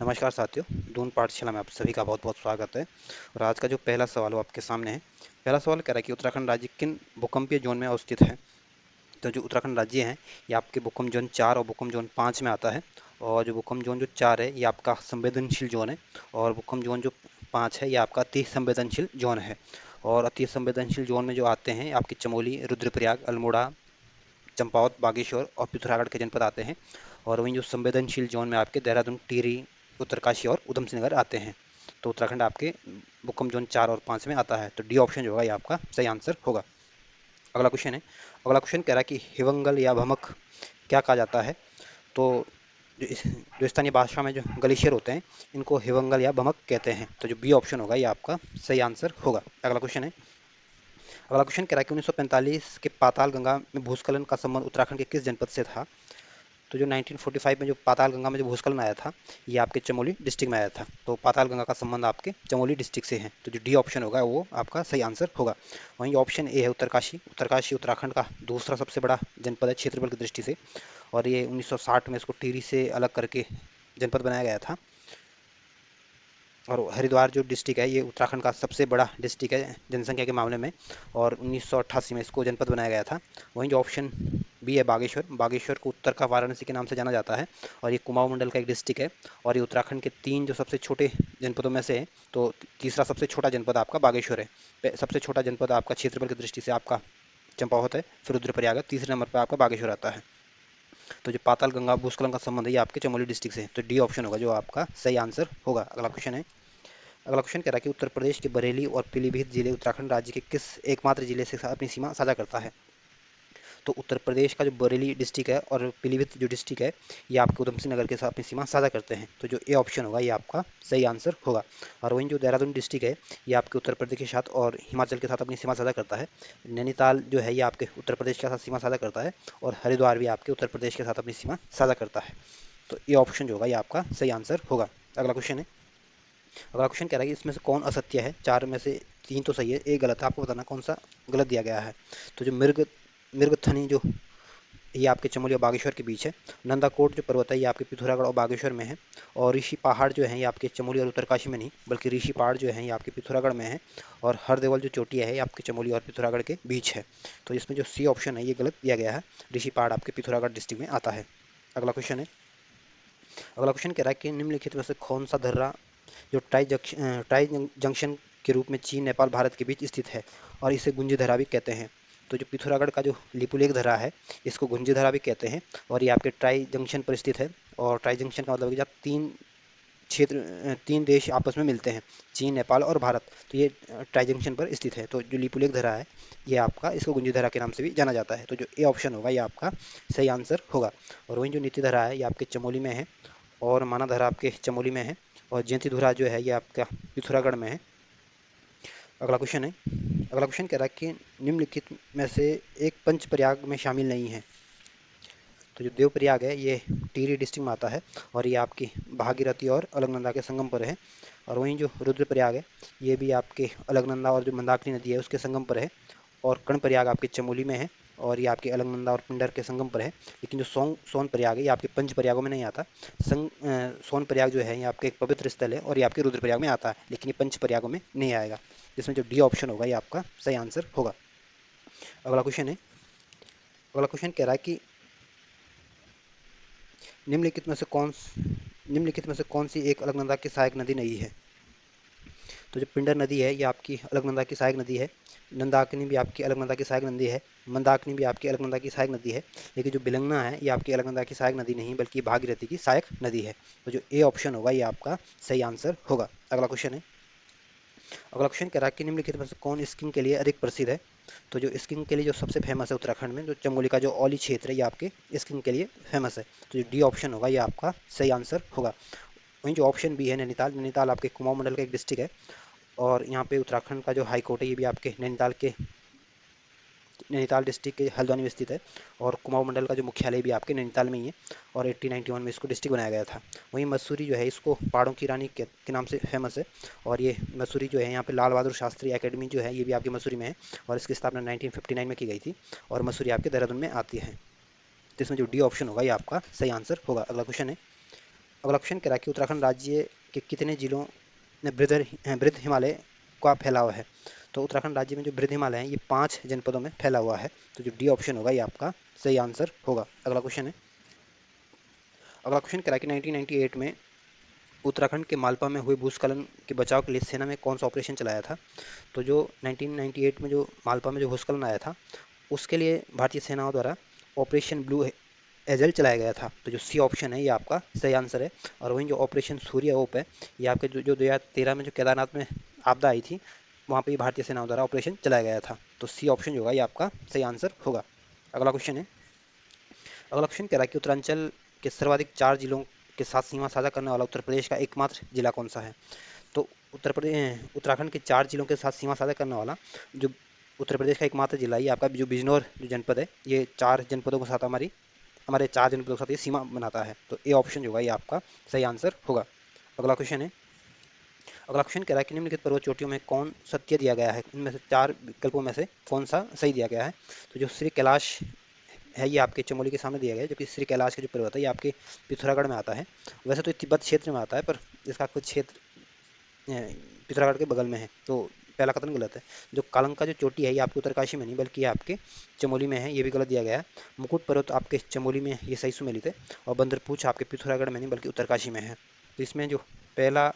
नमस्कार साथियों, दून पाठशाला में आप सभी का बहुत बहुत स्वागत है। और आज का जो पहला सवाल वो आपके सामने है। पहला सवाल कह रहा है कि उत्तराखंड राज्य किन भूकंपीय जोन में अवस्थित है। तो जो उत्तराखंड राज्य है ये आपके भूकंप जोन 4 और भूकंप जोन 5 में आता है। और जो भूकंप जोन जो 4 है ये आपका संवेदनशील जोन है। और भूकंप जोन जो 5 है ये आपका अति संवेदनशील जोन है। और अति संवेदनशील जोन में जो आते हैं आपके चमोली, रुद्रप्रयाग, अल्मोड़ा, चंपावत, बागेश्वर और पिथौरागढ़ के जनपद आते हैं। और वहीं जो संवेदनशील जोन में आपके देहरादून, टिहरी, उत्तरकाशी और उधम सिंह नगर आते हैं। तो उत्तराखंड आपके भूकंप जोन 4 और 5 में आता है। तो डी ऑप्शन जो होगा ये आपका सही आंसर होगा। अगला क्वेश्चन है। अगला क्वेश्चन कह रहा है कि हिवंगल या भमक क्या कहा जाता है। तो जो स्थानीय भाषा में जो ग्लेशियर होते हैं इनको हिवंगल या भमक कहते हैं। तो जो बी ऑप्शन होगा ये आपका सही आंसर होगा। अगला क्वेश्चन है। अगला क्वेश्चन कह रहा है कि 1945 के पाताल गंगा में भूस्खलन का संबंध उत्तराखंड के किस जनपद से था। तो जो 1945 में जो पाताल गंगा में जो भूस्खलन आया था ये आपके चमोली डिस्ट्रिक्ट में आया था। तो पाताल गंगा का संबंध आपके चमोली डिस्ट्रिक्ट से है। तो जो डी ऑप्शन होगा वो आपका सही आंसर होगा। वहीं ऑप्शन ए है उत्तरकाशी। उत्तरकाशी उत्तराखंड का दूसरा सबसे बड़ा जनपद है क्षेत्रफल की दृष्टि से। और ये 1960 में इसको टिहरी से अलग करके जनपद बनाया गया था। और हरिद्वार जो डिस्ट्रिक्ट है ये उत्तराखंड का सबसे बड़ा डिस्ट्रिक्ट है जनसंख्या के मामले में। और 1988 में इसको जनपद बनाया गया था। वहीं जो ऑप्शन बी है बागेश्वर। बागेश्वर को उत्तर का वाराणसी के नाम से जाना जाता है। और ये कुमाऊं मंडल का एक डिस्ट्रिक्ट है। और ये उत्तराखंड के 3 जो सबसे छोटे जनपदों में से है। तो तीसरा सबसे छोटा जनपद आपका बागेश्वर है। सबसे छोटा जनपद आपका क्षेत्रफल की दृष्टि से आपका चंपावत है। फिर रुद्रप्रयाग है, तीसरे नंबर पर आपका बागेश्वर आता है। तो जो पाताल गंगा भूस्खलन का संबंध है ये आपके चमोली डिस्ट्रिक्ट से है। तो डी ऑप्शन होगा जो आपका सही आंसर होगा। अगला क्वेश्चन है। अगला क्वेश्चन कह रहा है कि उत्तर प्रदेश के बरेली और पीलीभीत जिले उत्तराखंड राज्य के किस एकमात्र जिले से अपनी सीमा साझा करता है। तो उत्तर प्रदेश का जो बरेली डिस्ट्रिक्ट है और पीलीभीत जो डिस्ट्रिक्ट है ये आपके उधम सिंह नगर के साथ अपनी सीमा साझा करते हैं। तो जो ए ऑप्शन होगा ये आपका सही आंसर होगा। और वहीं जो देहरादून डिस्ट्रिक्ट है ये आपके उत्तर प्रदेश के साथ और हिमाचल के साथ अपनी सीमा साझा करता है। नैनीताल जो है ये आपके उत्तर प्रदेश के साथ सीमा साझा करता है। और हरिद्वार भी आपके उत्तर प्रदेश के साथ अपनी सीमा साझा करता है। तो ये ऑप्शन जो होगा ये आपका सही आंसर होगा। अगला क्वेश्चन है। अगला क्वेश्चन कह रहा है कि इसमें से कौन असत्य है। चार में से तीन तो सही है, एक गलत है। आपको बताना कौन सा गलत दिया गया है। तो जो मिर्गथनी जो ये आपके चमोली और बागेश्वर के बीच है। नंदाकोट जो पर्वत है ये आपके पिथौरागढ़ और बागेश्वर में है। और ऋषि पहाड़ जो है ये आपके चमोली और उत्तरकाशी में नहीं बल्कि ऋषि पहाड़ जो है ये आपके पिथौरागढ़ में है। और हरदेवल जो चोटी है ये आपके चमोली और पिथौरागढ़ के बीच है। तो इसमें जो सी ऑप्शन है ये गलत दिया गया है। ऋषि पहाड़ आपके पिथौरागढ़ डिस्ट्रिक्ट में आता है। अगला क्वेश्चन है। अगला क्वेश्चन कह रहा है कि निम्नलिखित में से कौन सा दर्रा जो टाई जंक्शन के रूप में चीन, नेपाल, भारत के बीच स्थित है और इसे गुंजी धरा भी कहते हैं। तो जो पिथौरागढ़ का जो लिपुलेख धरा है इसको गुंजी धरा भी कहते हैं। और ये आपके ट्राई जंक्शन पर स्थित है। और ट्राई जंक्शन का मतलब है कि जब तीन देश आपस में मिलते हैं, चीन, नेपाल और भारत। तो ये ट्राई जंक्शन पर स्थित है। तो जो लिपुलेख धरा है ये आपका इसको गुंजी धरा के नाम से भी जाना जाता है। तो जो ए ऑप्शन होगा ये आपका सही आंसर होगा। और वहीं जो नीति धरा है ये आपके चमोली में है। और मानाधरा आपके चमोली में है। और जयंतीधुरा जो है ये आपका पिथौरागढ़ में है। अगला क्वेश्चन है। अगला क्वेश्चन कह रहा है कि निम्नलिखित में से एक पंच प्रयाग में शामिल नहीं है। तो जो देवप्रयाग है ये टिहरी डिस्ट्रिक्ट में आता है। और ये आपकी भागीरथी और अलकनंदा के संगम पर है। और वहीं जो रुद्रप्रयाग है ये भी आपके अलकनंदा और जो मंदाकिनी नदी है उसके संगम पर है। और कर्णप्रयाग आपके चमोली में है। और ये आपके अलकनंदा और पिंडर के संगम पर है। लेकिन जो सोन प्रयाग है ये आपके पंच प्रयागों में नहीं आता। सोन प्रयाग जो है ये आपके एक पवित्र स्थल है और ये आपके रुद्रप्रयाग में आता है, लेकिन ये पंच प्रयागों में नहीं आएगा। जिसमें जो डी ऑप्शन होगा ये आपका सही आंसर होगा। अगला क्वेश्चन है। अगला क्वेश्चन कह रहा है कि निम्नलिखित में से कौन निम्नलिखित में से कौन सी एक अलकनंदा की सहायक नदी नहीं है। तो जो पिंडर नदी है ये आपकी अलकनंदा की सहायक नदी है। नंदाकिनी भी आपकी अलकनंदा की सहायक नदी है। मंदाकिनी भी आपकी अलकनंदा की सहायक नदी है। लेकिन जो बिलंगना है ये आपकी अलकनंदा की सहायक नदी नहीं बल्कि भागीरथी की सहायक नदी है। तो जो ए ऑप्शन होगा ये आपका सही आंसर होगा। अगला क्वेश्चन है। अगला क्वेश्चन कह रहा है कि निम्नलिखित में से कौन स्कीइंग के लिए अधिक प्रसिद्ध है। तो जो स्कीइंग के लिए जो सबसे फेमस है उत्तराखंड में जो चमोली का जो औली क्षेत्र है ये आपके स्कीइंग के लिए फेमस है। तो जो डी ऑप्शन होगा ये आपका सही आंसर होगा। वहीं जो ऑप्शन बी है नैनीताल। नैनीताल आपके कुमाऊं मंडल का एक डिस्ट्रिक्ट है। और यहाँ पे उत्तराखंड का जो हाई कोर्ट है ये भी आपके नैनीताल डिस्ट्रिक्ट के हल्द्वानी में स्थित है। और कुमाऊं मंडल का जो मुख्यालय भी आपके नैनीताल में ही है। और 1891 में इसको डिस्ट्रिक्ट बनाया गया था। वहीं मसूरी जो है इसको पहाड़ों की रानी के नाम से फेमस है। और ये मसूरी जो है यहाँ पे लाल बहादुर शास्त्री एकेडमी जो है ये भी आपके मसूरी में है। और इसकी स्थापना 1959 में की गई थी। और मसूरी आपके देहरादून में आती है। तो इसमें जो डी ऑप्शन होगा ये आपका सही आंसर होगा। अगला क्वेश्चन है। अगला क्वेश्चन कह रहा है कि उत्तराखंड राज्य के कितने जिलों में बृहद हिमालय का फैलाव है। तो उत्तराखंड राज्य में जो बृहद हिमालय है ये 5 जनपदों में फैला हुआ है। तो जो डी ऑप्शन होगा ये आपका सही आंसर होगा। अगला क्वेश्चन है, अगला क्वेश्चन कह रहा है कि 1998 में उत्तराखंड के मालपा में हुए भूस्खलन के बचाव के लिए सेना में कौन सा ऑपरेशन चलाया था। तो जो 1998 में जो मालपा में जो भूस्खलन आया था उसके लिए भारतीय सेनाओं द्वारा ऑपरेशन ब्लू एजल चलाया गया था। तो जो सी ऑप्शन है ये आपका सही आंसर है। और वहीं जो ऑपरेशन सूर्य होप है ये आपके जो 2013 में जो केदारनाथ में आपदा आई थी वहाँ पे भारतीय सेनाओं द्वारा ऑपरेशन चलाया गया था। तो सी ऑप्शन जो होगा ये आपका सही आंसर होगा। अगला क्वेश्चन है, अगला क्वेश्चन कह रहा है कि उत्तरांचल के सर्वाधिक 4 जिलों के साथ सीमा साझा करने वाला उत्तर प्रदेश का एकमात्र जिला कौन सा है। तो उत्तराखंड के 4 जिलों के साथ सीमा साझा करने वाला जो उत्तर प्रदेश का एकमात्र जिला ये आपका जो बिजनौर जो जनपद है ये 4 जनपदों के साथ हमारे 4 जनपदों के साथ ये सीमा बनाता है। तो ए ऑप्शन जो होगा ये आपका सही आंसर होगा। अगला क्वेश्चन है, अगला क्वेश्चन कह रहा है कि निम्नलिखित पर्वत चोटियों में कौन सत्य दिया गया है, इनमें से 4 विकल्पों में से कौन सा सही दिया गया है। तो जो श्री कैलाश है ये आपके चमोली के सामने दिया गया है, जो कि श्री कैलाश के जो पर्वत है ये आपके पिथौरागढ़ में आता है। वैसे तो ये तिब्बत क्षेत्र में आता है पर इसका कुछ क्षेत्र पिथौरागढ़ के बगल में है। तो पहला कथन गलत है। जो कालंका जो चोटी है ये आपके उत्तरकाशी में नहीं बल्कि ये आपके चमोली में है, ये भी गलत दिया गया है। मुकुट पर्वत आपके चमोली में ये सही सुमेलित है। और बंदरपूछ आपके पिथौरागढ़ में नहीं बल्कि उत्तरकाशी में है। तो इसमें जो पहला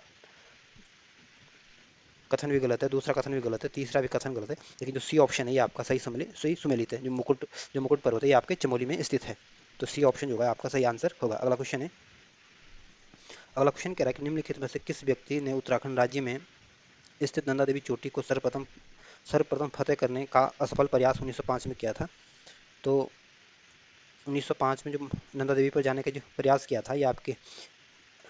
कथन भी गलत है, दूसरा कथन भी गलत है, तीसरा भी कथन गलत है, लेकिन जो सी ऑप्शन है ये आपका सही सुमेलित है। जो मुकुट पर्वत है ये आपके चमोली में स्थित है। तो सी ऑप्शन जो होगा आपका सही आंसर होगा। अगला क्वेश्चन है, अगला क्वेश्चन कह रहा है कि निम्नलिखित में से किस व्यक्ति ने उत्तराखंड राज्य में स्थित नंदा देवी चोटी को सर्वप्रथम फतेह करने का असफल प्रयास 1905 में किया था। तो 1905 में जो नंदा देवी पर जाने का जो प्रयास किया था ये आपके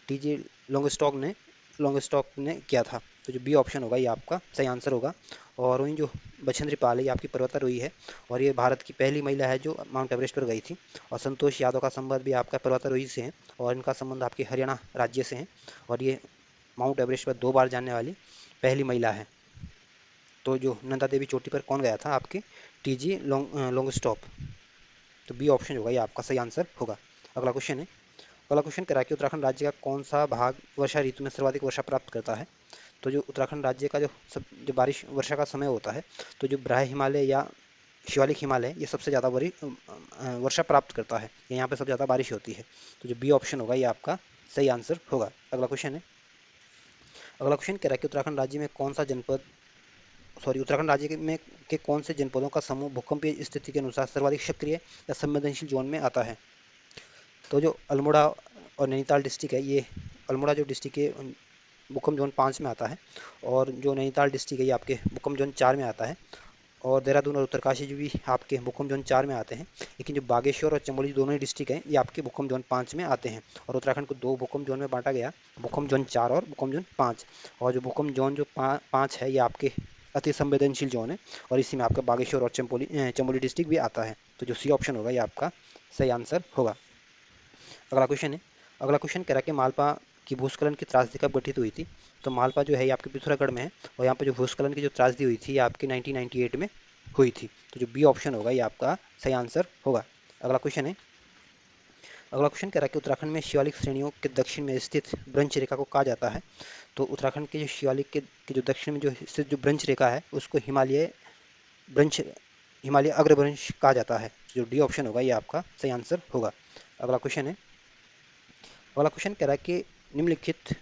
टीजी लॉन्गस्टॉक ने किया था। तो जो बी ऑप्शन होगा ये आपका सही आंसर होगा। और वहीं जो बछेंद्री पाल है ये आपकी पर्वतारोही है और ये भारत की पहली महिला है जो माउंट एवरेस्ट पर गई थी। और संतोष यादव का संबंध भी आपका पर्वतारोही से है और इनका संबंध आपके हरियाणा राज्य से है। और ये माउंट एवरेस्ट पर 2 बार जाने वाली पहली महिला है। तो जो नंदा देवी चोटी पर कौन गया था, आपके टीजी लॉन्गस्टॉप। तो बी ऑप्शन होगा ये आपका सही आंसर होगा। अगला क्वेश्चन है, अगला क्वेश्चन कह रहा है कि उत्तराखंड राज्य का कौन सा भाग वर्षा ऋतु में सर्वाधिक वर्षा प्राप्त करता है। तो जो उत्तराखंड राज्य का जो बारिश वर्षा का समय होता है तो जो ब्राह्य हिमालय या शिवालिक हिमालय ये सबसे ज़्यादा वर्षा प्राप्त करता है, यहाँ पे सबसे ज़्यादा बारिश होती है। तो जो बी ऑप्शन होगा ये आपका सही आंसर होगा। अगला क्वेश्चन है, अगला क्वेश्चन कह रहा है कि उत्तराखंड राज्य में कौन सा जनपद उत्तराखंड राज्य में के कौन से जनपदों का समूह भूकंपीय स्थिति के अनुसार सर्वाधिक सक्रिय या संवेदनशील जोन में आता है। तो जो अल्मोड़ा और नैनीताल डिस्ट्रिक्ट है ये अल्मोड़ा जो डिस्ट्रिक्ट है भूकंप जोन 5 में आता है और जो नैनीताल डिस्ट्रिक्ट है ये आपके भूकंप जोन 4 में आता है। और देहरादून और उत्तरकाशी जो भी आपके भूकंप जोन 4 में आते हैं, लेकिन जो बागेश्वर और चमोली दोनों ही डिस्ट्रिक्ट हैं ये आपके भूकंप जोन 5 में आते हैं। और उत्तराखंड को 2 भूकंप जोन में बांटा गया, भूकंप जोन 4 और भूकंप जोन 5। और जो भूकंप जोन जो 5 है ये आपके अति संवेदनशील जोन है और इसी में आपका बागेश्वर और चमोली डिस्ट्रिक्ट भी आता है। तो जो सी ऑप्शन होगा ये आपका सही आंसर होगा। अगला क्वेश्चन है, अगला क्वेश्चन कह रहा है कि मालपा की भूस्खलन की त्रासदी कब गठित हुई थी। तो मालपा जो है ये आपके पिथौरागढ़ में है और यहाँ पे जो भूस्खलन की जो त्रासदी हुई थी ये आपकी 1998 में हुई थी। तो जो बी ऑप्शन होगा ये आपका सही आंसर होगा। अगला क्वेश्चन है, अगला क्वेश्चन कह रहा है कि उत्तराखंड में शिवालिक श्रेणियों के दक्षिण में स्थित ब्रंश रेखा को कहा जाता है। तो उत्तराखंड के जो शिवालिक के जो दक्षिण में जो स्थित जो ब्रंश रेखा है उसको ब्रंश हिमालय अग्रभ्रंश कहा जाता है। जो डी ऑप्शन होगा ये आपका सही आंसर होगा। अगला क्वेश्चन है, अगला क्वेश्चन कह रहा है कि निम्नलिखित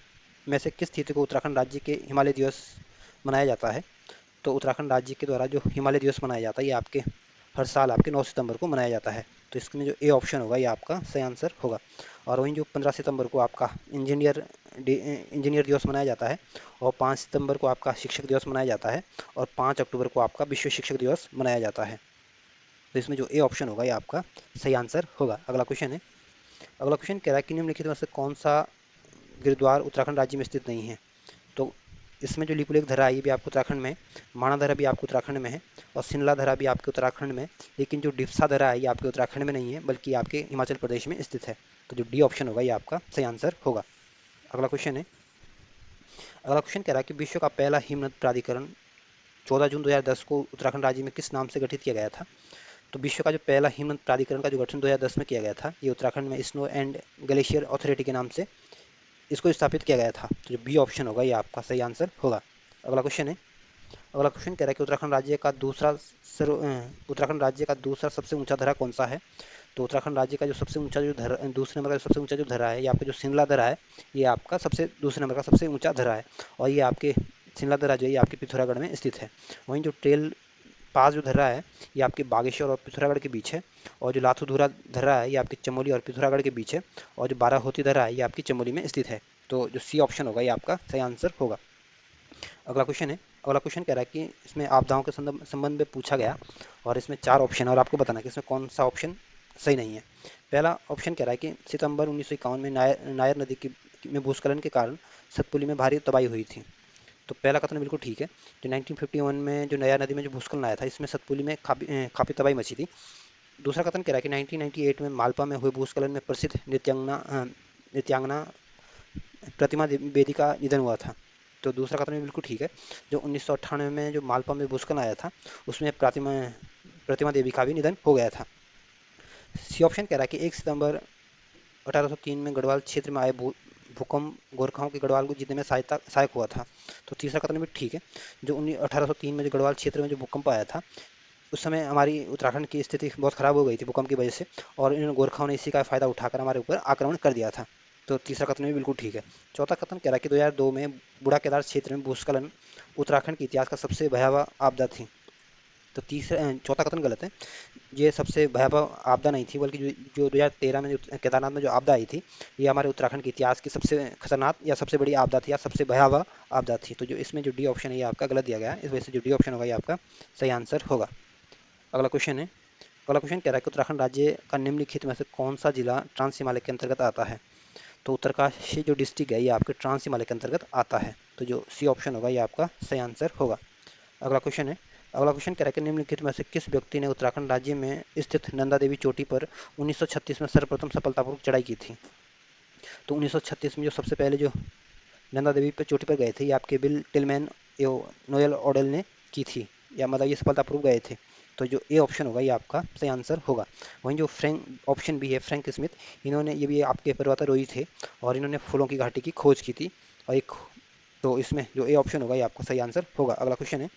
में से किस तिथि को उत्तराखंड राज्य के हिमालय दिवस मनाया जाता है। तो उत्तराखंड राज्य के द्वारा जो हिमालय दिवस मनाया जाता है ये आपके हर साल आपके 9 सितंबर को मनाया जाता है। तो इसमें जो ए ऑप्शन होगा ये आपका सही आंसर होगा। और वहीं जो 15 सितंबर को आपका इंजीनियर दिवस मनाया जाता है और 5 सितंबर को आपका शिक्षक दिवस मनाया जाता है और 5 अक्टूबर को आपका विश्व शिक्षक दिवस मनाया जाता है। तो इसमें जो ए ऑप्शन होगा ये आपका सही आंसर होगा। अगला क्वेश्चन है, अगला क्वेश्चन कह रहा है कि निम्नलिखित में से कौन सा गिरद्वार उत्तराखंड राज्य में स्थित नहीं है। तो इसमें जो लिपुलेख धरा है ये भी आपको उत्तराखंड में, माणा धरा भी आपको उत्तराखंड में है और सिनला धरा भी आपके उत्तराखंड में, लेकिन जो डिफसा धरा है ये आपके उत्तराखंड में नहीं है बल्कि आपके हिमाचल प्रदेश में स्थित है। तो जो डी ऑप्शन होगा ये आपका सही आंसर होगा। अगला क्वेश्चन है, अगला क्वेश्चन कह रहा है कि विश्व का पहला हिमनद प्राधिकरण 14 जून 2010 को उत्तराखंड राज्य में किस नाम से गठित किया गया था। तो विश्व का जो पहला हिमनद प्राधिकरण का जो गठन 2010 में किया गया था ये उत्तराखंड में स्नो एंड ग्लेशियर अथॉरिटी के नाम से इसको स्थापित किया गया था। तो जो बी ऑप्शन होगा ये आपका सही आंसर होगा। अगला क्वेश्चन है, अगला क्वेश्चन कह रहा है कि उत्तराखंड राज्य का दूसरा सबसे ऊंचा धरा कौन सा है। तो उत्तराखंड राज्य का जो सबसे ऊंचा जो धरा, दूसरे नंबर का सबसे ऊंचा जो धरा है, ये आपका जो शिमला धरा है, ये आपका सबसे दूसरे नंबर का सबसे ऊंचा धरा है। और ये आपके शिमला धरा जो है ये आपके पिथौरागढ़ में स्थित है। वहीं जो टेल पास जो धरा है ये आपके बागेश्वर और पिथौरागढ़ के बीच है। और जो लाथू धरा है ये आपके चमोली और पिथौरागढ़ के बीच है। और जो बाराहोती धरा है ये आपकी चमोली में स्थित है। तो जो सी ऑप्शन होगा ये आपका सही आंसर होगा। अगला क्वेश्चन है, अगला क्वेश्चन कह रहा है कि इसमें आपदाओं के संबंध में पूछा गया और इसमें 4 ऑप्शन है और आपको बताना है कि इसमें कौन सा ऑप्शन सही नहीं है। पहला ऑप्शन कह रहा है कि सितंबर 1951 में नायर नदी की में भूस्खलन के कारण सतपुली में भारी तबाही हुई थी। तो पहला कथन बिल्कुल ठीक है। जो 1951 में जो नया नदी में जो भूस्खलन आया था इसमें सतपुली में काफ़ी तबाही मची थी। दूसरा कथन कह रहा है कि 1998 में मालपा में हुए भूस्खलन में प्रसिद्ध नृत्यांगना प्रतिमा बेदी का निधन हुआ था। तो दूसरा कथन भी बिल्कुल ठीक है। जो 1998 में जो मालपा में भूस्खलन आया था उसमें प्रतिमा प्रतिमा देवी का भी निधन हो गया था। सी ऑप्शन कह रहा है कि 1 सितंबर 1803 में गढ़वाल क्षेत्र में आए भूकंप गोरखाओं के गढ़वाल को जीतने में सहायक हुआ था। तो तीसरा कथन भी ठीक है। जो 1803 में जो गढ़वाल क्षेत्र में जो भूकंप आया था उस समय हमारी उत्तराखंड की स्थिति बहुत खराब हो गई थी भूकंप की वजह से, और इन गोरखाओं ने इसी का फायदा उठाकर हमारे ऊपर आक्रमण कर दिया था। तो तीसरा कथन भी बिल्कुल ठीक है। चौथा कथन कह रहा है कि 2002 में बूढ़ा केदार क्षेत्र में भूस्खलन उत्तराखंड के इतिहास का सबसे भयावह आपदा थी। तो चौथा कथन गलत है। ये सबसे भयावह आपदा नहीं थी, बल्कि जो 2013 में जो केदारनाथ में जो आपदा आई थी ये हमारे उत्तराखंड के इतिहास की सबसे खतरनाक या सबसे बड़ी आपदा थी या सबसे भयावह आपदा थी। तो जो इसमें जो डी ऑप्शन है ये आपका गलत दिया गया है, इस वजह से जो डी ऑप्शन होगा ये आपका सही आंसर होगा। अगला क्वेश्चन है, अगला क्वेश्चन कह रहा है कि उत्तराखंड राज्य का निम्नलिखित में से कौन सा जिला ट्रांस हिमालय के अंतर्गत आता है। तो उत्तरकाशी जो डिस्ट्रिक्ट है ये आपके ट्रांस हिमालय के अंतर्गत आता है। तो जो सी ऑप्शन होगा ये आपका सही आंसर होगा। अगला क्वेश्चन है, अगला क्वेश्चन कह रहा है कि निम्नलिखित में से किस व्यक्ति ने उत्तराखंड राज्य में स्थित नंदा देवी चोटी पर 1936 में सर्वप्रथम सफलतापूर्वक चढ़ाई की थी। तो 1936 में जो सबसे पहले जो नंदा देवी पर चोटी पर गए थे ये आपके बिल टिलमैन नोएल ऑडेल ने की थी, या मतलब ये सफलतापूर्वक गए थे। तो जो ए ऑप्शन होगा ये आपका सही आंसर होगा। वहीं जो फ्रैंक ऑप्शन भी है फ्रैंक स्मिथ, इन्होंने ये भी आपके पर्वतारोही थे और इन्होंने फूलों की घाटी की खोज की थी। और एक तो इसमें जो ए ऑप्शन होगा ये आपका सही आंसर होगा। अगला क्वेश्चन है,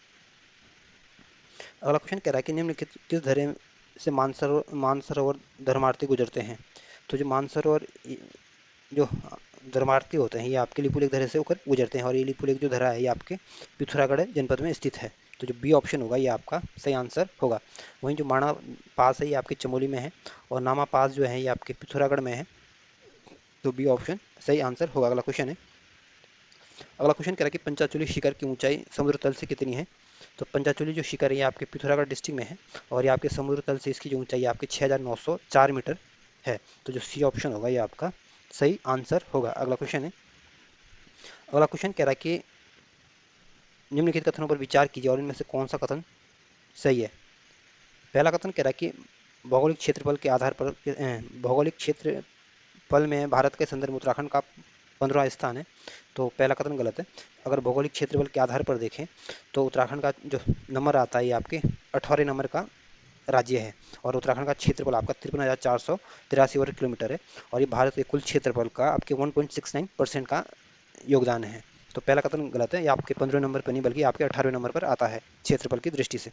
अगला क्वेश्चन कह रहा है कि निम्नलिखित किस धरे से मानसरोवर धर्मार्थी गुजरते हैं। तो जो मानसरोवर जो धर्मार्थी होते हैं ये आपके लिपुलेख धरे से होकर गुजरते हैं, और ये लिपुलेख जो धरा है ये आपके पिथौरागढ़ जनपद में स्थित है। तो जो बी ऑप्शन होगा ये आपका सही आंसर होगा। वहीं जो माणा पास है ये आपके चमोली में है और नामा पास जो है ये आपके पिथौरागढ़ में है। तो बी ऑप्शन सही आंसर होगा। अगला क्वेश्चन है, अगला क्वेश्चन कह रहा है कि पंचाचूली शिखर की ऊंचाई समुद्र तल से कितनी है। तो पंचाचूली जो शिखर है ये आपके पिथौरागढ़ डिस्ट्रिक्ट में है और ये आपके समुद्र तल से इसकी जो ऊंचाई है आपकी 6904 मीटर है। तो जो सी ऑप्शन होगा ये आपका सही आंसर होगा। अगला क्वेश्चन है, अगला क्वेश्चन कह रहा है कि निम्नलिखित कथनों पर विचार कीजिए और इनमें से कौन सा कथन सही है। पहला कथन कह रहा है कि भौगोलिक क्षेत्रफल के आधार पर भौगोलिक क्षेत्रफल में भारत के संदर्भ में उत्तराखंड का 15वां स्थान है। तो पहला कथन गलत है। अगर भौगोलिक क्षेत्रफल के आधार पर देखें तो उत्तराखंड का जो नंबर आता है ये आपके 18वें नंबर का राज्य है और उत्तराखंड का क्षेत्रफल आपका 53,483 वर्ग किलोमीटर है और ये भारत के कुल क्षेत्रफल का आपके 1.69% का योगदान है। तो पहला कथन गलत है, ये आपके 15वें नंबर पर नहीं बल्कि आपके 18वें नंबर पर आता है क्षेत्रफल की दृष्टि से।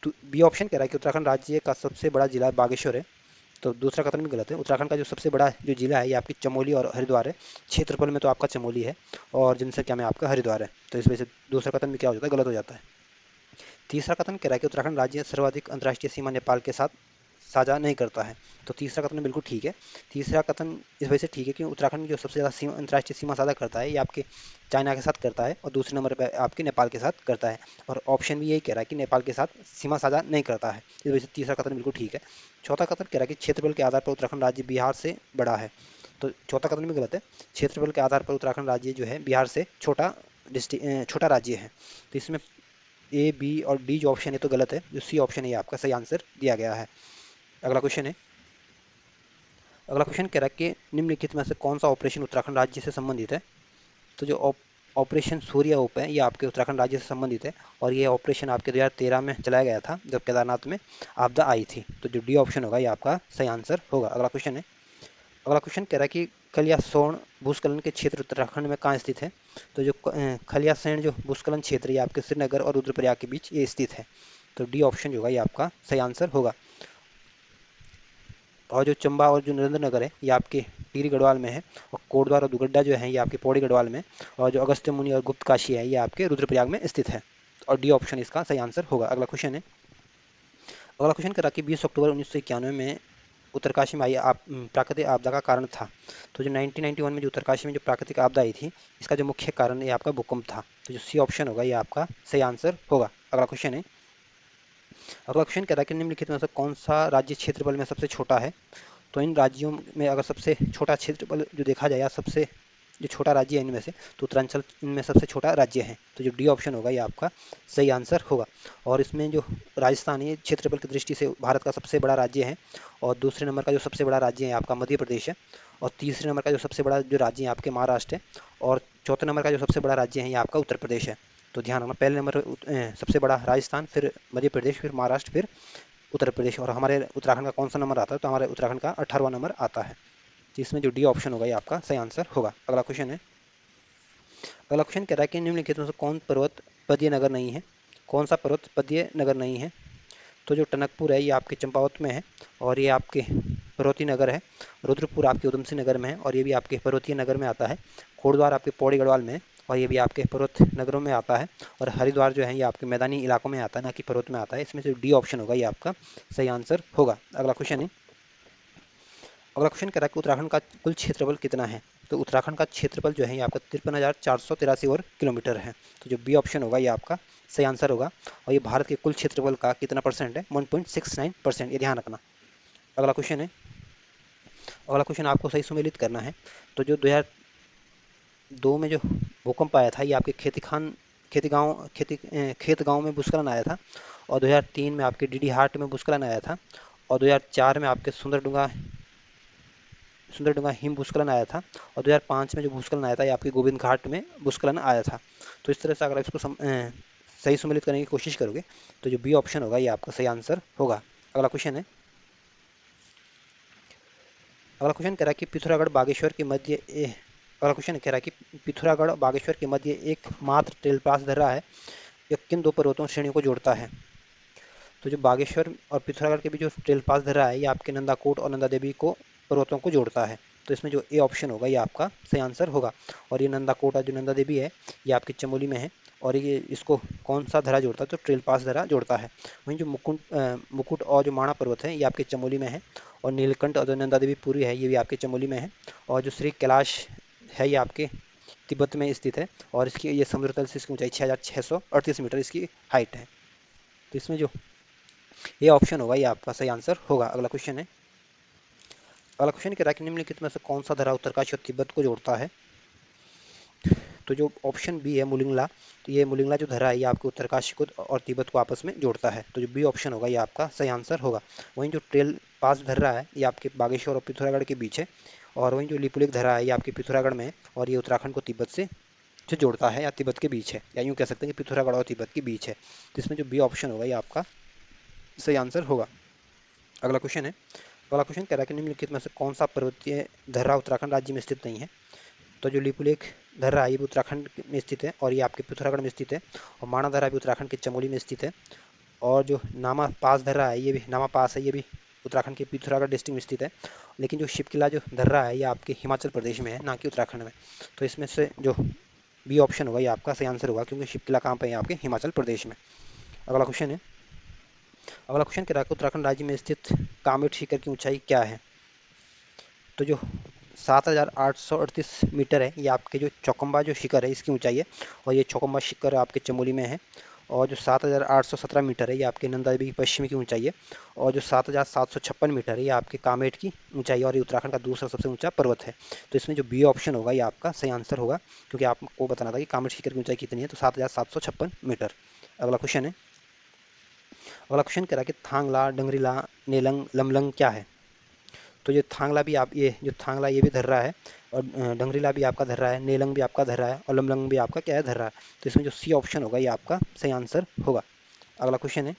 तो बी ऑप्शन कह रहा है कि उत्तराखंड राज्य का सबसे बड़ा जिला बागेश्वर है। तो दूसरा कथन भी गलत है। उत्तराखंड का जो सबसे बड़ा जो जिला है ये आपकी चमोली और हरिद्वार है। क्षेत्रफल में तो आपका चमोली है और जनसंख्या में आपका हरिद्वार है। तो इस वजह से दूसरा कथन भी क्या हो जाता है, गलत हो जाता है। तीसरा कथन कह रहा है कि उत्तराखंड राज्य सर्वाधिक अंतर्राष्ट्रीय सीमा नेपाल के साथ साझा नहीं करता है। तो तीसरा कथन बिल्कुल ठीक है। तीसरा कथन इस वजह से ठीक है कि उत्तराखंड जो सबसे ज़्यादा अंतर्राष्ट्रीय सीमा साझा करता है ये आपके चाइना के साथ करता है और दूसरे नंबर पर आपके नेपाल के साथ करता है। और ऑप्शन भी यही कह रहा है कि नेपाल के साथ सीमा साझा नहीं करता है, इस वजह से तीसरा कथन बिल्कुल ठीक है। चौथा कथन कह रहा है कि क्षेत्रफल के आधार पर उत्तराखंड राज्य बिहार से बड़ा है। तो चौथा कथन भी गलत है। क्षेत्रफल के आधार पर उत्तराखंड राज्य जो है बिहार से छोटा राज्य है। तो इसमें ए बी और डी जो ऑप्शन है तो गलत है, जो सी ऑप्शन है ये आपका सही आंसर दिया गया है। अगला क्वेश्चन है, अगला क्वेश्चन कह रहा है कि निम्नलिखित में से कौन सा ऑपरेशन उत्तराखंड राज्य से संबंधित है। तो जो ऑपरेशन सूर्य होप है ये आपके उत्तराखंड राज्य से संबंधित है और ये ऑपरेशन आपके 2013 में चलाया गया था जब केदारनाथ में आपदा आई थी। तो जो डी ऑप्शन होगा ये आपका सही आंसर होगा। अगला क्वेश्चन है, अगला क्वेश्चन कह रहा है कि खलियासोण भूस्खलन के क्षेत्र उत्तराखंड में कहाँ स्थित है? तो जो खलियासैंण जो भूस्खलन क्षेत्र ये आपके श्रीनगर और रुद्रप्रयाग के बीच ये स्थित है। तो डी ऑप्शन जो होगा ये आपका सही आंसर होगा। और जो चंबा और जो नरेंद्र नगर है ये आपके टिहरी गढ़वाल में है, और कोटद्वार और दुगड्डा जो है ये आपके पौड़ी गढ़वाल में, और जो अगस्त्य मुनि और गुप्त काशी है ये आपके रुद्रप्रयाग में स्थित है। और डी ऑप्शन इसका सही आंसर होगा। अगला क्वेश्चन है। अगला क्वेश्चन करा कि 20 अक्टूबर 1991 में उत्तरकाशी में आई प्राकृतिक आपदा का कारण था। तो जो 1991 में जो उत्तरकाशी में जो प्राकृतिक आपदा आई थी इसका जो मुख्य कारण ये आपका भूकंप था। तो जो सी ऑप्शन होगा ये आपका सही आंसर होगा। अगला क्वेश्चन है। अगला क्वेश्चन कह रहा है कि निम्नलिखित में से कौन सा राज्य क्षेत्रफल में सबसे छोटा है? तो इन राज्यों में अगर सबसे छोटा क्षेत्रफल जो देखा जाए या सबसे जो छोटा राज्य है इनमें से, तो उत्तरांचल इनमें सबसे छोटा राज्य है। तो जो डी ऑप्शन होगा ये आपका सही आंसर होगा। और इसमें जो राजस्थान है क्षेत्रफल की दृष्टि से भारत का सबसे बड़ा राज्य है, और दूसरे नंबर का जो सबसे बड़ा राज्य है आपका मध्य प्रदेश है, और तीसरे नंबर का जो सबसे बड़ा जो राज्य है आपके महाराष्ट्र है, और चौथे नंबर का जो सबसे बड़ा राज्य है ये आपका उत्तर प्रदेश है। तो ध्यान रखना, पहले नंबर सबसे बड़ा राजस्थान, फिर मध्य प्रदेश, फिर महाराष्ट्र, फिर उत्तर प्रदेश। और हमारे उत्तराखंड का कौन सा नंबर आता है? तो हमारे उत्तराखंड का 18वां नंबर आता है। तो इसमें जो डी ऑप्शन होगा ये आपका सही आंसर होगा। अगला क्वेश्चन है। अगला क्वेश्चन कह रहा है कि निम्नलिखित में से कौन पर्वत पदीय नगर नहीं है? कौन सा पर्वत पदीय नगर नहीं है? तो जो टनकपुर है ये आपके चंपावत में है, और ये आपके पर्वतीय नगर है। रुद्रपुर आपके उधम सिंह नगर में है, और ये भी आपके पर्वतीय नगर में आता है। कोटद्वार आपके पौड़ी गढ़वाल में है, और ये भी आपके पर्वत नगरों में आता है। और हरिद्वार जो है ये आपके मैदानी इलाकों में आता है, ना कि पर्वत में आता है। इसमें से डी ऑप्शन होगा ये आपका सही आंसर होगा। अगला क्वेश्चन है। अगला क्वेश्चन कह रहा है कि उत्तराखंड का कुल क्षेत्रफल कितना है? तो उत्तराखंड का क्षेत्रफल जो है ये आपका 53,483 और किलोमीटर है। तो जो बी ऑप्शन होगा ये आपका सही आंसर होगा। और ये भारत के कुल क्षेत्रफल का कितना परसेंट है? 1.69%, ये ध्यान रखना। अगला क्वेश्चन है। अगला क्वेश्चन आपको सही सुमेलित करना है। तो जो 2002 में जो भूकंप आया था ये आपके खेत गांव में भूस्खलन आया था। और 2003 में आपके डीडी हाट में भूस्खलन आया था। और 2004 में आपके सुंदरडूंगा हिम भूस्खलन आया था। और 2005 में जो भूस्खलन आया था ये आपके गोविंद घाट में भूस्खलन आया था। तो इस तरह से अगर इसको सही सम्मिलित करने की कोशिश करोगे तो जो बी ऑप्शन होगा ये आपका सही आंसर होगा। अगला क्वेश्चन है। अगला क्वेश्चन कह रहा है कि पिथौरागढ़ बागेश्वर के मध्य अगला क्वेश्चन कह रहा है कि पिथौरागढ़ बागेश्वर के मध्य एकमात्र टेल पास धरा है, यह किन दो पर्वतों श्रेणियों को जोड़ता है? तो जो बागेश्वर और पिथौरागढ़ के बीच जो टेल पास धरा है ये आपके नंदाकोट और नंदा देवी को पर्वतों को जोड़ता है। तो इसमें जो ए ऑप्शन होगा ये आपका सही आंसर होगा। और ये नंदाकोट और जो नंदा देवी है ये आपकी चमोली में है, और ये इसको कौन सा धरा जोड़ता है? तो ट्रेल पास धरा जोड़ता है। वहीं जो मुकुट और जो माणा पर्वत है ये आपके चमोली में है, और नीलकंठ और जो नंदा देवी पुरी है ये भी आपके चमोली में है, और जो श्री कैलाश है ये आपके तिब्बत में स्थित है, और इसकी ये समुद्र तल से इसकी ऊंचाई 6,638 मीटर इसकी हाइट है। तो इसमें जो ये ऑप्शन होगा ये आपका सही आंसर होगा। अगला क्वेश्चन है। अगला क्वेश्चन कह रहा है कि निम्नलिखित में से कौन सा धरा उत्तरकाशी और तिब्बत को जोड़ता है? तो जो ऑप्शन बी है मुलिंगला, तो ये मुलिंगला जो धरा है ये आपके उत्तरकाशी को और तिब्बत को आपस में जोड़ता है। तो जो बी ऑप्शन होगा ये आपका सही आंसर होगा। वहीं जो ट्रेल पास धरा है ये आपके बागेश्वर और पिथौरागढ़ के बीच है, और वहीं जो लिपुलेख धरा है ये आपके पिथौरागढ़ में है, और ये उत्तराखंड को तिब्बत से जोड़ता है, या तिब्बत के बीच है, या यूँ कह सकते हैं कि पिथौरागढ़ और तिब्बत के बीच है। तो इसमें जो बी ऑप्शन होगा ये आपका सही आंसर होगा। अगला क्वेश्चन है। अगला क्वेश्चन कह रहा है कि निम्नलिखित में से कौन सा पर्वतीय धर्रा उत्तराखंड राज्य में स्थित नहीं है? तो जो लिपुलेख धर्रा है ये भी उत्तराखंड में स्थित है, और ये आपके पिथौरागढ़ में स्थित है। और माणा धर्रा भी उत्तराखंड के चमोली में स्थित है। और जो नामा पास धर्रा है ये भी नामा पास है ये भी उत्तराखंड के पिथौरागढ़ डिस्ट्रिक्ट में स्थित है। लेकिन जो शिवकिला जो धर्रा है ये आपके हिमाचल प्रदेश में है, ना कि उत्तराखंड में। तो इसमें से जो बी ऑप्शन होगा ये आपका सही आंसर होगा, क्योंकि शिवकिला कहाँ पे है? आपके हिमाचल प्रदेश में। अगला क्वेश्चन है। अगला क्वेश्चन कह रहा है कि उत्तराखंड राज्य में स्थित कामेट शिखर की ऊंचाई क्या है? तो जो 7,838 मीटर है ये आपके जो चौकम्बा जो शिखर है इसकी ऊंचाई है, और ये चौकम्बा शिखर आपके चमोली में है। और जो 7,817 मीटर है ये आपके नंदा देवी की पश्चिमी की ऊंचाई है। और जो 7,756 मीटर है ये आपके कामेट की ऊंचाई है, और ये उत्तराखंड का दूसरा सबसे ऊंचा पर्वत है। तो इसमें जो बी ऑप्शन होगा ये आपका सही आंसर होगा, क्योंकि आपको बताना था कि कामेट शिखर की ऊंचाई कितनी है, तो 7,756 मीटर। अगला क्वेश्चन है। अगला क्वेश्चन कह रहा है कि थांगला, डंगरीला, नेलंग, लमलंग क्या है? तो ये थांगला भी आप ये जो थांगला ये भी धर रहा है, और डंगरीला भी आपका धर रहा है, नेलंग भी आपका धर रहा है, और लमलंग भी आपका क्या है? धर रहा है। तो इसमें जो सी ऑप्शन होगा ये आपका सही आंसर होगा। अगला क्वेश्चन है।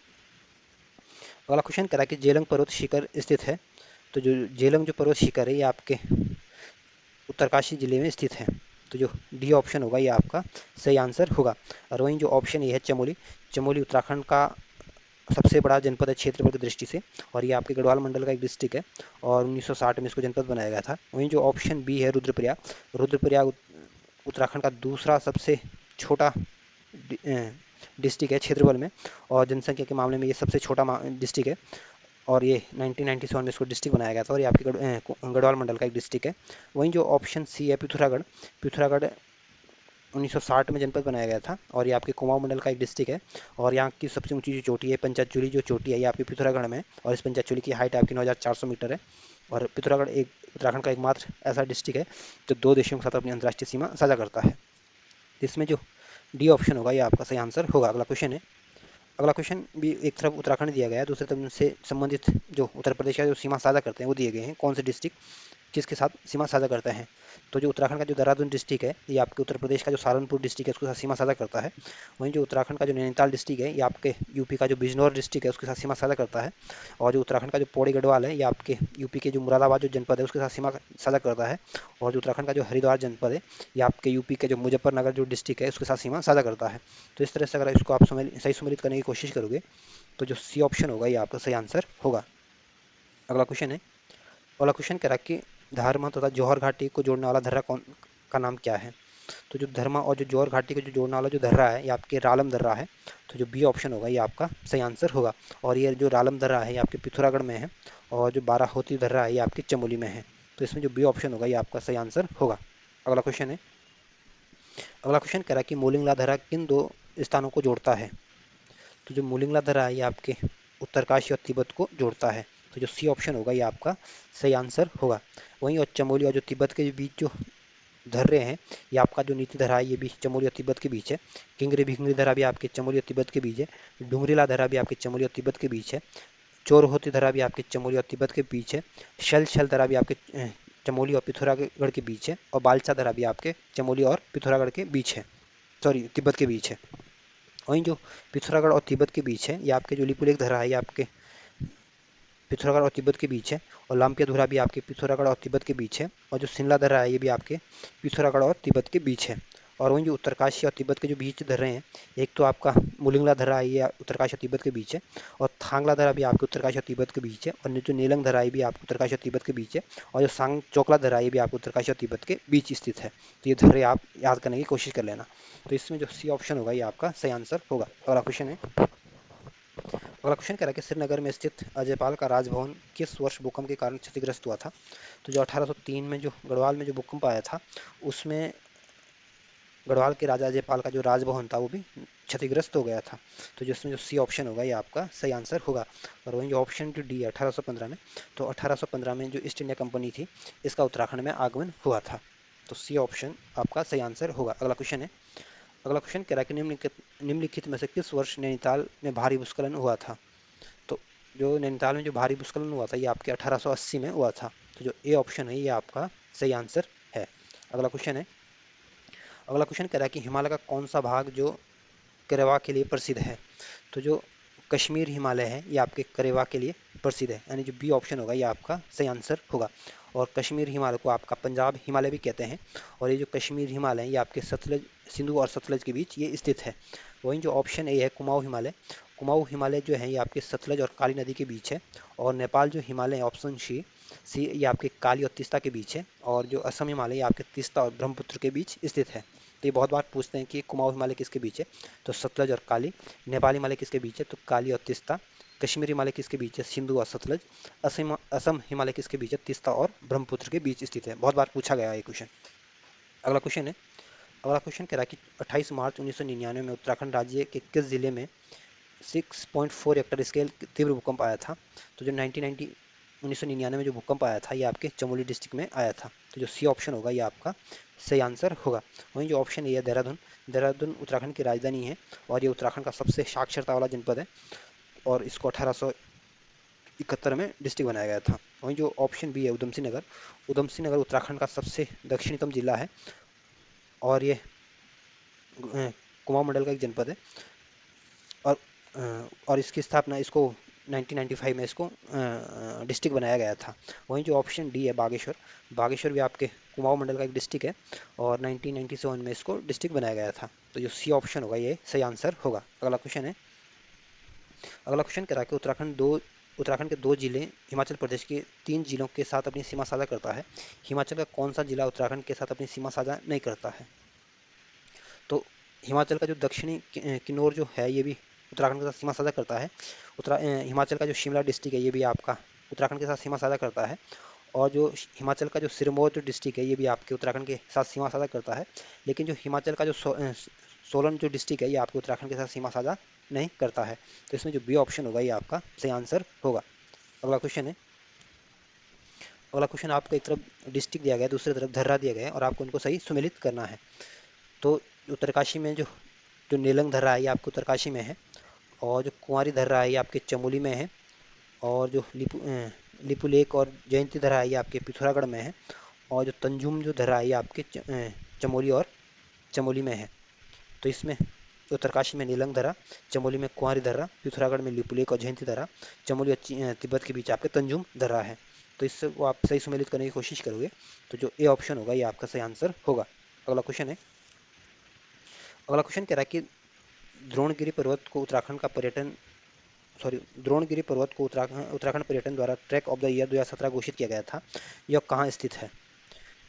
अगला क्वेश्चन कह रहा है कि जेलंग पर्वत शिखर स्थित है। तो जो जेलंग जो पर्वत शिखर है ये आपके उत्तरकाशी जिले में स्थित है। तो जो डी ऑप्शन होगा ये आपका सही आंसर होगा। और वहीं जो ऑप्शन ये है चमोली, चमोली उत्तराखंड का सबसे बड़ा जनपद है क्षेत्रफल की दृष्टि से, और ये आपके गढ़वाल मंडल का एक डिस्ट्रिक्ट है, और 1960 में इसको जनपद बनाया गया था। वहीं जो ऑप्शन बी है रुद्रप्रयाग, रुद्रप्रयाग उत्तराखंड का दूसरा सबसे छोटा डिस्ट्रिक्ट है क्षेत्रफल में, और जनसंख्या के मामले में ये सबसे छोटा डिस्ट्रिक्ट है, और ये 1997 में इसको डिस्ट्रिक्ट बनाया गया था, और ये आपके गढ़वाल मंडल का एक डिस्ट्रिक्ट है। वहीं जो ऑप्शन सी है पिथौरागढ़, पिथौरागढ़ 1960 में जनपद बनाया गया था, और ये आपके कुमाऊं मंडल का एक डिस्ट्रिक्ट है, और यहाँ की सबसे ऊंची जो चोटी है पंचाचूली जो चोटी है ये आपकी पिथौरागढ़ में है, और इस पंचाचूली की हाइट आपकी 9400 मीटर है। और पिथौरागढ़ एक उत्तराखंड का एकमात्र ऐसा डिस्ट्रिक्ट है जो दो देशों के साथ अपनी अंतर्राष्ट्रीय सीमा साझा करता है। इसमें जो डी ऑप्शन होगा ये आपका सही आंसर होगा। अगला क्वेश्चन है, अगला क्वेश्चन भी एक तरफ उत्तराखंड दिया गया है, दूसरी तरफ से संबंधित जो उत्तर प्रदेश का जो सीमा साझा करते हैं वो दिए गए हैं, कौन से डिस्ट्रिक्ट किसके साथ सीमा साझा करता है। तो जो उत्तराखंड का जो देहरादून डिस्ट्रिक्ट है ये आपके उत्तर प्रदेश का जो सहारनपुर डिस्ट्रिक्ट है उसके साथ सीमा साझा करता है। वहीं जो उत्तराखंड का जो नैनीताल डिस्ट्रिक्ट है ये आपके यूपी का जो बिजनौर डिस्ट्रिक्ट है उसके साथ सीमा साझा करता है। और जो उत्तराखंड का जो पौड़ी गढ़वाल है ये आपके यूपी के जो मुरादाबाद जो जनपद है उसके साथ सीमा साझा करता है। और जो उत्तराखंड का जो हरिद्वार जनपद है ये आपके यूपी के जो मुजफ्फरनगर जो डिस्ट्रिक्ट है उसके साथ सीमा साझा करता है। तो इस तरह से अगर इसको आप सही सम्मिलित करने की कोशिश करोगे तो जो सी ऑप्शन होगा ये आपका सही आंसर होगा। अगला क्वेश्चन है, अगला क्वेश्चन कह रहा है कि धर्मा तथा जौहर घाटी को जोड़ने वाला दर्रा कौन का नाम क्या है। तो जो धर्मा और जो जौहर घाटी को जो जोड़ने वाला जो दर्रा है ये आपके रालम दर्रा है। तो जो बी ऑप्शन होगा ये आपका सही आंसर होगा। और ये जो रालम दर्रा है ये आपके पिथौरागढ़ में है, और जो बाराहोती दर्रा है ये आपके चमोली में है। तो इसमें जो बी ऑप्शन होगा ये आपका सही आंसर होगा। अगला क्वेश्चन है, अगला क्वेश्चन कह रहा है कि मोलिंगला दर्रा किन दो स्थानों को जोड़ता है। तो जो मोलिंगला दर्रा है ये आपके उत्तरकाशी और तिब्बत को जोड़ता है। तो जो सी ऑप्शन होगा ये आपका सही आंसर होगा। वहीं और चमोली और जो तिब्बत के बीच जो धर्रे हैं ये आपका जो नीति धरा है ये भी चमोली और तिब्बत के बीच है। किंगरी भिंगरी धरा भी आपके चमोली और तिब्बत के बीच है। डुंगरीला धरा भी आपके चमोली और तिब्बत के बीच है। चोरहोती धरा भी आपके चमोली और तिब्बत के बीच है। शल शल धरा भी आपके चमोली और पिथौरागढ़ के बीच है। और बालसा धरा भी आपके चमोली और पिथौरागढ़ के बीच है, सॉरी तिब्बत के बीच है। वहीं जो पिथौरागढ़ और तिब्बत के बीच है ये आपके जो लिपुलेख धरा है ये आपके पिथौरागढ़ और तिब्बत के बीच है। और लामपिया धुरा भी आपके पिथौरागढ़ और तिब्बत के बीच है। और जो शिमला दर्रा है ये भी आपके पिथौरागढ़ और तिब्बत के बीच है। और वहीं जो उत्तरकाशी और तिब्बत के जो बीच दर्रे हैं, एक तो आपका मुलिंगला दर्रा है ये उत्तरकाशी और तिब्बत के बीच है, और थांगला दर्रा भी आपके उत्तरकाशी और तिब्बत के बीच है, और जो नेलंग दर्रा है भी आपके उत्तरकाशी और तिब्बत के बीच है, और जो सांग चोकला दर्रा है भी आपके उत्तरकाशी और तिब्बत के बीच स्थित है। तो ये दर्रे आप याद करने की कोशिश कर लेना। तो इसमें जो सी ऑप्शन होगा ये आपका सही आंसर होगा। अगला क्वेश्चन है, अगला क्वेश्चन कह रहा है कि श्रीनगर में स्थित अजयपाल का राजभवन किस वर्ष भूकंप के कारण क्षतिग्रस्त हुआ था। तो जो 1803 में जो गढ़वाल में जो भूकंप आया था उसमें गढ़वाल के राजा अजयपाल का जो राजभवन था वो भी क्षतिग्रस्त हो गया था। तो जिसमें जो सी ऑप्शन होगा ये आपका सही आंसर होगा। और वहीं जो ऑप्शन जो डी है 1815 में, तो 1815 में जो ईस्ट इंडिया कंपनी थी इसका उत्तराखंड में आगमन हुआ था। तो सी ऑप्शन आपका सही आंसर होगा। अगला क्वेश्चन है, अगला क्वेश्चन कह रहा है कि निम्नलिखित में से किस वर्ष नैनीताल में भारी भूस्खलन हुआ था। तो जो नैनीताल में जो भारी भूस्खलन हुआ था ये आपके 1880 में हुआ था। तो जो ए ऑप्शन है ये आपका सही आंसर है। अगला क्वेश्चन है, अगला क्वेश्चन कह रहा है कि हिमालय का कौन सा भाग जो करेवा के लिए प्रसिद्ध है। तो जो कश्मीर हिमालय है ये आपके करेवा के लिए प्रसिद्ध है, यानी जो बी ऑप्शन होगा ये आपका सही आंसर होगा। और कश्मीर हिमालय को आपका पंजाब हिमालय भी कहते हैं। और ये जो कश्मीर हिमालय है ये आपके सतलज सिंधु और सतलज के बीच ये स्थित है। वहीं जो ऑप्शन ए है कुमाऊं हिमालय, कुमाऊं हिमालय जो है ये आपके सतलज और काली नदी के बीच है। और नेपाल जो हिमालय है ऑप्शन सी सी ये आपके काली और तीस्ता के बीच है। और जो असम हिमालय ये आपके तीस्ता और ब्रह्मपुत्र के बीच स्थित है। तो ये बहुत बार पूछते हैं कि कुमाऊं हिमालय किसके बीच है, तो सतलज और काली। नेपाल हिमालय किसके बीच है, तो काली और तीस्ता। कश्मीर हिमालय किसके बीच है, सिंधु और सतलज। असम हिमालय किसके बीच है, तीस्ता और ब्रह्मपुत्र के बीच स्थित है। बहुत बार पूछा गया है ये क्वेश्चन। अगला क्वेश्चन है, अगला क्वेश्चन कह रहा है कि 28 मार्च 1999 में उत्तराखंड राज्य के किस जिले में 6.4 रेक्टर स्केल तीव्र भूकंप आया था। तो जो 1999 में जो भूकंप आया था ये आपके चमोली डिस्ट्रिक्ट में आया था। तो जो सी ऑप्शन होगा ये आपका सही आंसर होगा। वहीं जो ऑप्शन ए है देहरादून, देहरादून उत्तराखंड की राजधानी है, और ये उत्तराखंड का सबसे साक्षरता वाला जनपद है, और इसको 1871 में डिस्ट्रिक्ट बनाया गया था। वहीं जो ऑप्शन बी है उधम सिंह नगर, उधम सिंह नगर उत्तराखंड का सबसे दक्षिणतम जिला है, और ये कुमाऊं मंडल का एक जनपद है। और इसकी स्थापना इसको 1995 में इसको डिस्ट्रिक्ट बनाया गया था। वहीं जो ऑप्शन डी है बागेश्वर, बागेश्वर भी आपके कुमाऊं मंडल का एक डिस्ट्रिक्ट है और 1997 में इसको डिस्ट्रिक्ट बनाया गया था। तो जो सी ऑप्शन होगा ये सही आंसर होगा। अगला क्वेश्चन है, अगला क्वेश्चन कह रहा है कि उत्तराखंड के दो जिले हिमाचल प्रदेश के 3 जिलों के साथ अपनी सीमा साझा करता है। हिमाचल का कौन सा जिला उत्तराखंड के साथ अपनी सीमा साझा नहीं करता है? तो हिमाचल का जो दक्षिणी किन्नौर जो है ये भी उत्तराखंड के साथ सीमा साझा करता है। हिमाचल का जो शिमला डिस्ट्रिक्ट है ये भी आपका उत्तराखंड के साथ सीमा साझा करता है। और जो हिमाचल का जो सिरमौर जो डिस्ट्रिक्ट है ये भी आपके उत्तराखंड के साथ सीमा साझा करता है। लेकिन जो हिमाचल का जो सोलन जो डिस्ट्रिक्ट है ये आपके उत्तराखंड के साथ सीमा साझा नहीं करता है। तो इसमें जो बी ऑप्शन होगा ये आपका सही आंसर होगा। अगला क्वेश्चन है, अगला क्वेश्चन आपको एक तरफ डिस्ट्रिक्ट दिया गया है, दूसरी तरफ धर्रा दिया गया है और आपको उनको सही सुमेलित करना है। तो उत्तरकाशी में जो जो नीलंग धर्रा है ये आपको उत्तरकाशी में है, और जो कुंवारी धर्रा है ये आपके चमोली में है, और जो लिपू लेक और जयंती धर्रा है ये आपके पिथौरागढ़ में है, और जो तंजुम जो धर्रा है ये आपके चमोली और चमोली में है। तो इसमें उत्तरकाशी में नीलंग धर्रा, चमोली में कुंवारी धर्रा, पिथौरागढ़ में लिपू लेक और जयंती धर्रा, चमोली और तिब्बत के बीच आपके तंजुम धर्रा है। तो इससे वो आप सही सुमेलित करने की कोशिश करोगे तो जो ए ऑप्शन होगा ये आपका सही आंसर होगा। अगला क्वेश्चन है, अगला क्वेश्चन कह रहा है कि द्रोणगिरी पर्वत को उत्तराखंड का पर्यटन सॉरी द्रोणगिरी पर्वत को उत्तराखंड पर्यटन द्वारा ट्रैक ऑफ द ईयर 2017 घोषित किया गया था। यह कहाँ स्थित है?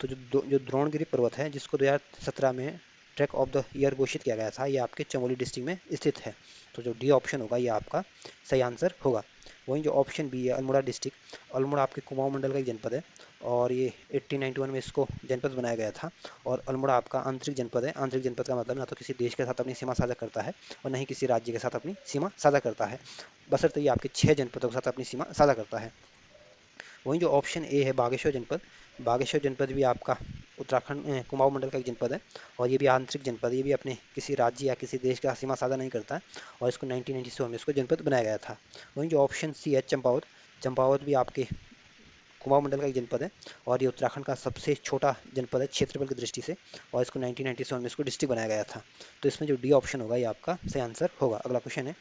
तो जो द्रोणगिरी पर्वत है जिसको 2017 में ट्रैक ऑफ द ईयर घोषित किया गया था ये आपके चमोली डिस्ट्रिक्ट में स्थित है। तो जो डी ऑप्शन होगा ये आपका सही आंसर होगा। वहीं जो ऑप्शन बी है अल्मोड़ा डिस्ट्रिक्ट, अल्मोड़ा आपके कुमाऊं मंडल का एक जनपद है और ये 1891 में इसको जनपद बनाया गया था। और अल्मोड़ा आपका आंतरिक जनपद है। आंतरिक जनपद का मतलब ना तो किसी देश के साथ अपनी सीमा साझा करता है और न ही किसी राज्य के साथ अपनी सीमा साझा करता है, बशर्ते ये आपके 6 जनपदों के साथ अपनी सीमा साझा करता है। वहीं जो ऑप्शन ए है बागेश्वर जनपद, बागेश्वर जनपद भी आपका उत्तराखंड कुमाऊं मंडल का एक जनपद है और ये भी आंतरिक जनपद है। ये भी अपने किसी राज्य या किसी देश का सीमा साझा नहीं करता है और इसको 1997 में इसको जनपद बनाया गया था। वहीं जो ऑप्शन सी है चंपावत, चंपावत भी आपके कुमाऊं मंडल का एक जनपद है और ये उत्तराखंड का सबसे छोटा जनपद है क्षेत्रफल की दृष्टि से, और इसको 1997 में इसको डिस्ट्रिक्ट बनाया गया था। तो इसमें जो डी ऑप्शन होगा ये आपका सही आंसर होगा। अगला क्वेश्चन है,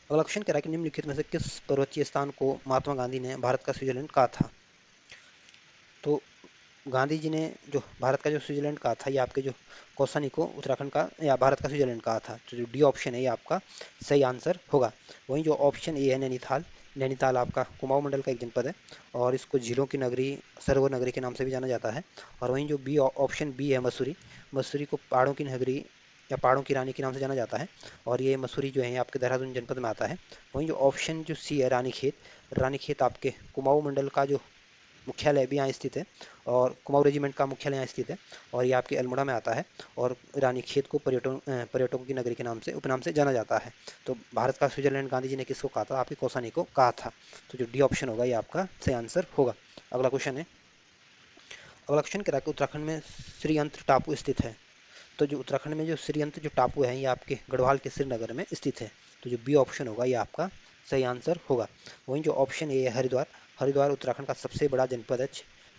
अगला क्वेश्चन कह रहा है कि निम्नलिखित में से किस पर्वतीय स्थान को महात्मा गांधी ने भारत का स्विट्जरलैंड कहा था? तो गांधी जी ने जो भारत का जो स्विट्जरलैंड कहा था ये आपके जो कौसानी को उत्तराखंड का या भारत का स्विट्जरलैंड कहा था। तो जो डी ऑप्शन है ये आपका सही आंसर होगा। वहीं जो ऑप्शन ए है नैनीताल, नैनीताल आपका कुमाऊं मंडल का एक जनपद है और इसको झीलों की नगरी, सरोवर नगरी के नाम से भी जाना जाता है। और वहीं जो बी ऑप्शन बी है मसूरी, मसूरी को पहाड़ों की नगरी या पहाड़ों की रानी के नाम से जाना जाता है और ये मसूरी जो है ये आपके देहरादून जनपद में आता है। वहीं जो ऑप्शन जो सी है रानीखेत, रानीखेत आपके कुमाऊं मंडल का जो मुख्यालय भी यहाँ स्थित है और कुमाऊं रेजिमेंट का मुख्यालय यहाँ स्थित है और ये आपके अल्मोड़ा में आता है। और रानीखेत को पर्यटकों की नगरी के नाम से उपनाम से जाना जाता है। तो भारत का स्विट्जरलैंड गांधी जी ने किसको कहा था? आपके कौसानी को कहा था। तो जो डी ऑप्शन होगा ये आपका सही आंसर होगा। अगला क्वेश्चन है, अगला क्वेश्चन कह रहा है कि उत्तराखंड में श्रीयंत्र टापू स्थित है। तो जो उत्तराखंड में जो श्रीयंत्र जो टापू है ये आपके गढ़वाल के श्रीनगर में स्थित है। तो जो बी ऑप्शन होगा ये आपका सही आंसर होगा। वहीं जो ऑप्शन ए है हरिद्वार, हरिद्वार उत्तराखंड का सबसे बड़ा जनपद है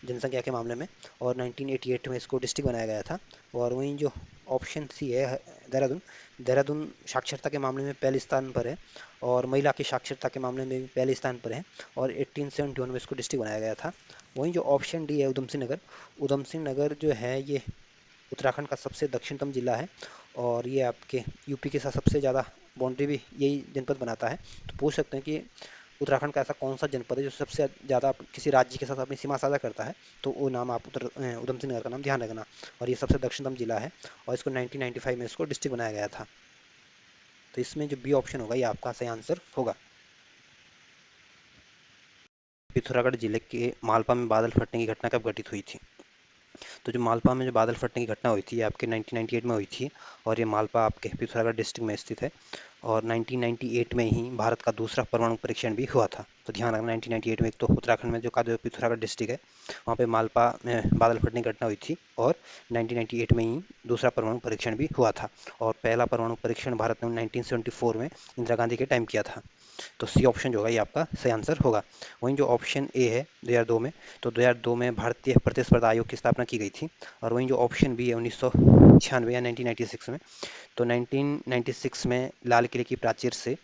जनसंख्या के मामले में और 1988 में इसको डिस्ट्रिक्ट बनाया गया था। और वहीं जो ऑप्शन सी है देहरादून, देहरादून साक्षरता के मामले में पहले स्थान पर है और महिला की साक्षरता के मामले में भी पहले स्थान पर है और 1871 में इसको डिस्ट्रिक्ट बनाया गया था। वहीं जो ऑप्शन डी है उधम सिंह नगर, उधम सिंह नगर जो है ये उत्तराखंड का सबसे दक्षिणतम जिला है और ये आपके यूपी के साथ सबसे ज़्यादा बाउंड्री भी यही जनपद बनाता है। तो पूछ सकते हैं कि उत्तराखंड का ऐसा कौन सा जनपद है जो सबसे ज़्यादा किसी राज्य के साथ अपनी सीमा साझा करता है? तो वो नाम आप उधम सिंह नगर का नाम ध्यान रखना। और ये सबसे दक्षिणतम जिला है और इसको 1995 में इसको डिस्ट्रिक्ट बनाया गया था। तो इसमें जो बी ऑप्शन होगा ये आपका सही आंसर होगा। पिथौरागढ़ जिले के मालपा में बादल फटने की घटना कब घटित हुई थी? तो जो मालपा में जो बादल फटने की घटना हुई थी ये आपके 1998 में हुई थी और ये मालपा आपके पिथौरागढ़ डिस्ट्रिक्ट में स्थित है। और 1998 में ही भारत का दूसरा परमाणु परीक्षण भी हुआ था। तो ध्यान रखना 1998 में एक तो उत्तराखंड में जो का जो पिथौरागढ़ डिस्ट्रिक्ट है वहाँ पे मालपा में बादल फटने की घटना हुई थी और 1998 में ही दूसरा परमाणु परीक्षण भी हुआ था। और पहला परमाणु परीक्षण भारत ने 1974 में इंदिरा गांधी के टाइम किया था। तो सी ऑप्शन जो होगा ये आपका सही आंसर होगा। वहीं जो ऑप्शन ए है 2002 में, तो 2002 में भारतीय प्रतिस्पर्धा आयोग की स्थापना की गई थी। और वहीं जो ऑप्शन बी है 1996 या 1996 में, तो 1996 में लाल किले की प्राचीर से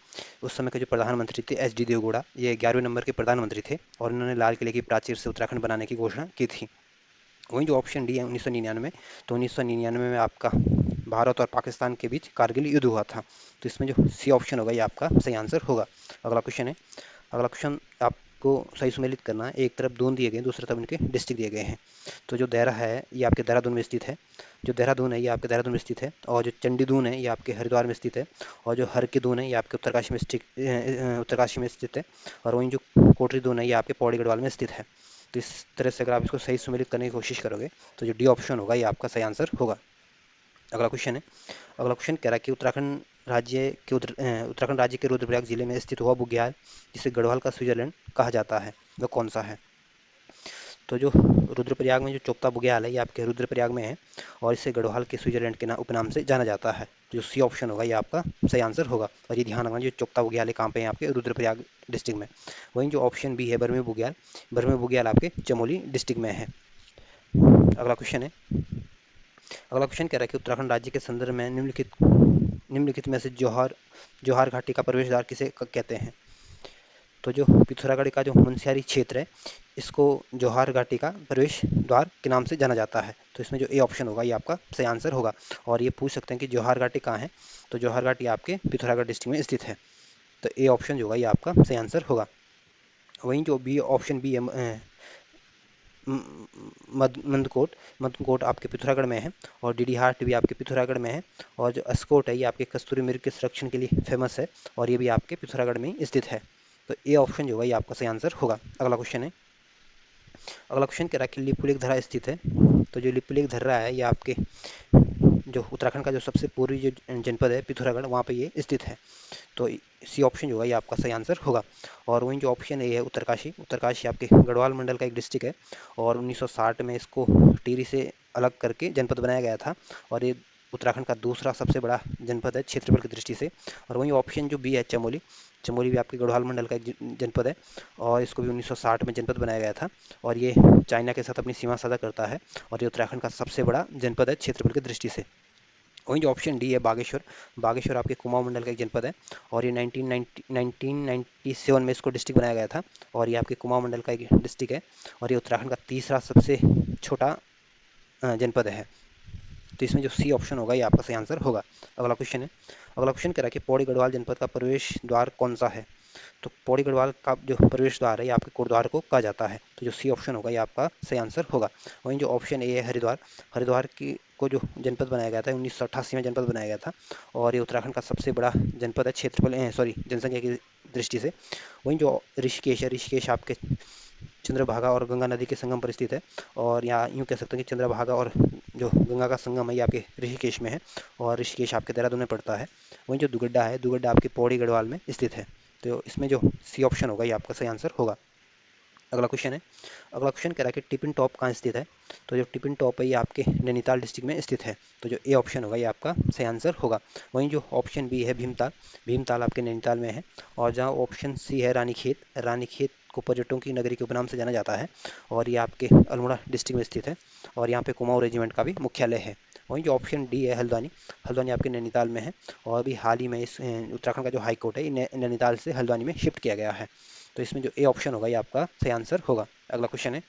उस समय के जो प्रधानमंत्री थे एच डी देवगौड़ा, ये 11वें नंबर के प्रधानमंत्री थे और उन्होंने लाल किले की प्राचीर से उत्तराखंड बनाने की घोषणा की थी। वहीं जो ऑप्शन डी है 1999, तो 1999 में आपका भारत और पाकिस्तान के बीच कारगिल युद्ध हुआ था। तो इसमें जो सी ऑप्शन होगा ये आपका सही आंसर होगा। अगला क्वेश्चन है, अगला क्वेश्चन आपको सही सुमेलित करना है। एक तरफ दून दिए गए, दूसरी तरफ इनके डिस्ट्रिक्ट दिए गए हैं। तो जो देहरा है ये आपके देहरादून में स्थित है, जो देहरादून है ये आपके देहरादून में स्थित है, और जो चंडीदून है ये आपके हरिद्वार में स्थित है, और जो हर की दून है ये आपके उत्तरकाशी में स्थित है, और वहीं जो कोटरी दून है ये आपके पौड़ी गढ़वाल में स्थित है। तो इस तरह से अगर आप इसको सही सुमेलित करने की कोशिश करोगे तो जो डी ऑप्शन होगा ये आपका सही आंसर होगा। अगला क्वेश्चन है, अगला क्वेश्चन कह रहा है कि उत्तराखंड राज्य के रुद्रप्रयाग जिले में स्थित हुआ बुग्याल जिसे गढ़वाल का स्विट्जरलैंड कहा जाता है, वह कौन सा है? तो जो रुद्रप्रयाग में जो चोपता बुग्याल है ये आपके रुद्रप्रयाग में है और इसे गढ़वाल के स्विट्जरलैंड के उपनाम से जाना जाता है। जो सी ऑप्शन होगा ये आपका सही आंसर होगा। और ये ध्यान रखना, जो चोपता बुग्याल है कहाँ पे है? आपके रुद्रप्रयाग डिस्ट्रिक्ट में। वहीं जो ऑप्शन बी है बरमे बुग्याल आपके चमोली डिस्ट्रिक्ट में है। अगला क्वेश्चन है, अगला क्वेश्चन कह रहा है कि उत्तराखंड राज्य के संदर्भ में निम्नलिखित में से जौहर घाटी का प्रवेश द्वार किसे कहते हैं? तो जो पिथौरागढ़ का जो मुनस्यारी क्षेत्र है इसको जौहर घाटी का प्रवेश द्वार के नाम से जाना जाता है। तो इसमें जो ए ऑप्शन होगा ये आपका सही आंसर होगा। और ये पूछ सकते हैं कि जौहर घाटी कहाँ है? तो जौहर घाटी आपके पिथौरागढ़ डिस्ट्रिक्ट में स्थित है। तो ए ऑप्शन जो होगा ये आपका सही आंसर होगा। वहीं जो बी ऑप्शन बी है मंदकोट आपके पिथौरागढ़ में है, और डीडी हाट भी आपके पिथौरागढ़ में है, और जो अस्कोट है ये आपके कस्तूरी मृग के संरक्षण के लिए फेमस है और ये भी आपके पिथौरागढ़ में ही स्थित है। तो ए ऑप्शन जो होगा ये आपका सही आंसर होगा। अगला क्वेश्चन है, अगला क्वेश्चन कह रहा है कि लिपुलेख धरा स्थित है। तो जो लिपुलेख धरा है ये आपके जो उत्तराखंड का जो सबसे पूर्वी जो जनपद है पिथौरागढ़, वहाँ पे ये स्थित है। तो सी ऑप्शन जो होगा ये आपका सही आंसर होगा। और वहीं जो ऑप्शन ए है उत्तरकाशी आपके गढ़वाल मंडल का एक डिस्ट्रिक्ट है और 1960 में इसको टिहरी से अलग करके जनपद बनाया गया था और ये उत्तराखंड का दूसरा सबसे बड़ा जनपद है क्षेत्रफल की दृष्टि से। और वहीं ऑप्शन जो बी है चमोली भी आपके गढ़वाल मंडल का एक जनपद है और इसको भी 1960 में जनपद बनाया गया था और ये चाइना के साथ अपनी सीमा साझा करता है और ये उत्तराखंड का सबसे बड़ा जनपद है क्षेत्रफल की दृष्टि से। वहीं जो ऑप्शन डी है बागेश्वर आपके कुमाऊं मंडल का एक जनपद है और ये 1997 में इसको डिस्ट्रिक्ट बनाया गया था और ये आपके कुमाऊं मंडल का एक डिस्ट्रिक्ट है और ये उत्तराखंड का तीसरा सबसे छोटा जनपद है। तो इसमें जो सी ऑप्शन होगा ये आपका सही आंसर होगा। अगला क्वेश्चन है, अगला क्वेश्चन कह रहा है कि पौड़ी गढ़वाल जनपद का प्रवेश द्वार कौन सा है? तो पौड़ी गढ़वाल का जो प्रवेश द्वार है ये आपके कोटद्वार को कहा जाता है। तो जो सी ऑप्शन होगा ये आपका सही आंसर होगा। वहीं जो ऑप्शन ए है हरिद्वार की को जो जनपद बनाया गया था 1988 में जनपद बनाया गया था और ये उत्तराखंड का सबसे बड़ा जनपद है क्षेत्रफल जनसंख्या की दृष्टि से। वहीं जो ऋषिकेश आपके चंद्रभागा और गंगा नदी के संगम पर स्थित है और यहाँ यूँ कह सकते हैं कि चंद्रभागा और जो गंगा का संगम है ये आपके ऋषिकेश में है और ऋषिकेश आपके देहरादून में पड़ता है। वहीं जो दुगड्डा आपके पौड़ी गढ़वाल में स्थित है। तो इसमें जो सी ऑप्शन होगा ये आपका सही आंसर होगा। अगला क्वेश्चन है, अगला क्वेश्चन कह रहा है कि टिपिन टॉप कहाँ स्थित है? तो जो टिपिन टॉप है ये आपके नैनीताल डिस्ट्रिक्ट में स्थित है। तो जो ए ऑप्शन होगा ये आपका सही आंसर होगा। वहीं जो ऑप्शन बी है भीमताल आपके नैनीताल में है और जहाँ ऑप्शन सी है रानीखेत को पर्यटकों की नगरी के उपनाम से जाना जाता है और ये आपके अल्मोड़ा डिस्ट्रिक्ट में स्थित है और यहाँ पे कुमाऊं रेजिमेंट का भी मुख्यालय है। वहीं जो ऑप्शन डी है हल्द्वानी आपके नैनीताल में है और अभी हाल ही में इस उत्तराखंड का जो हाई कोर्ट है ये नैनीताल से हल्द्वानी में शिफ्ट किया गया है। तो इसमें जो ए ऑप्शन होगा ये आपका सही आंसर होगा। अगला क्वेश्चन है,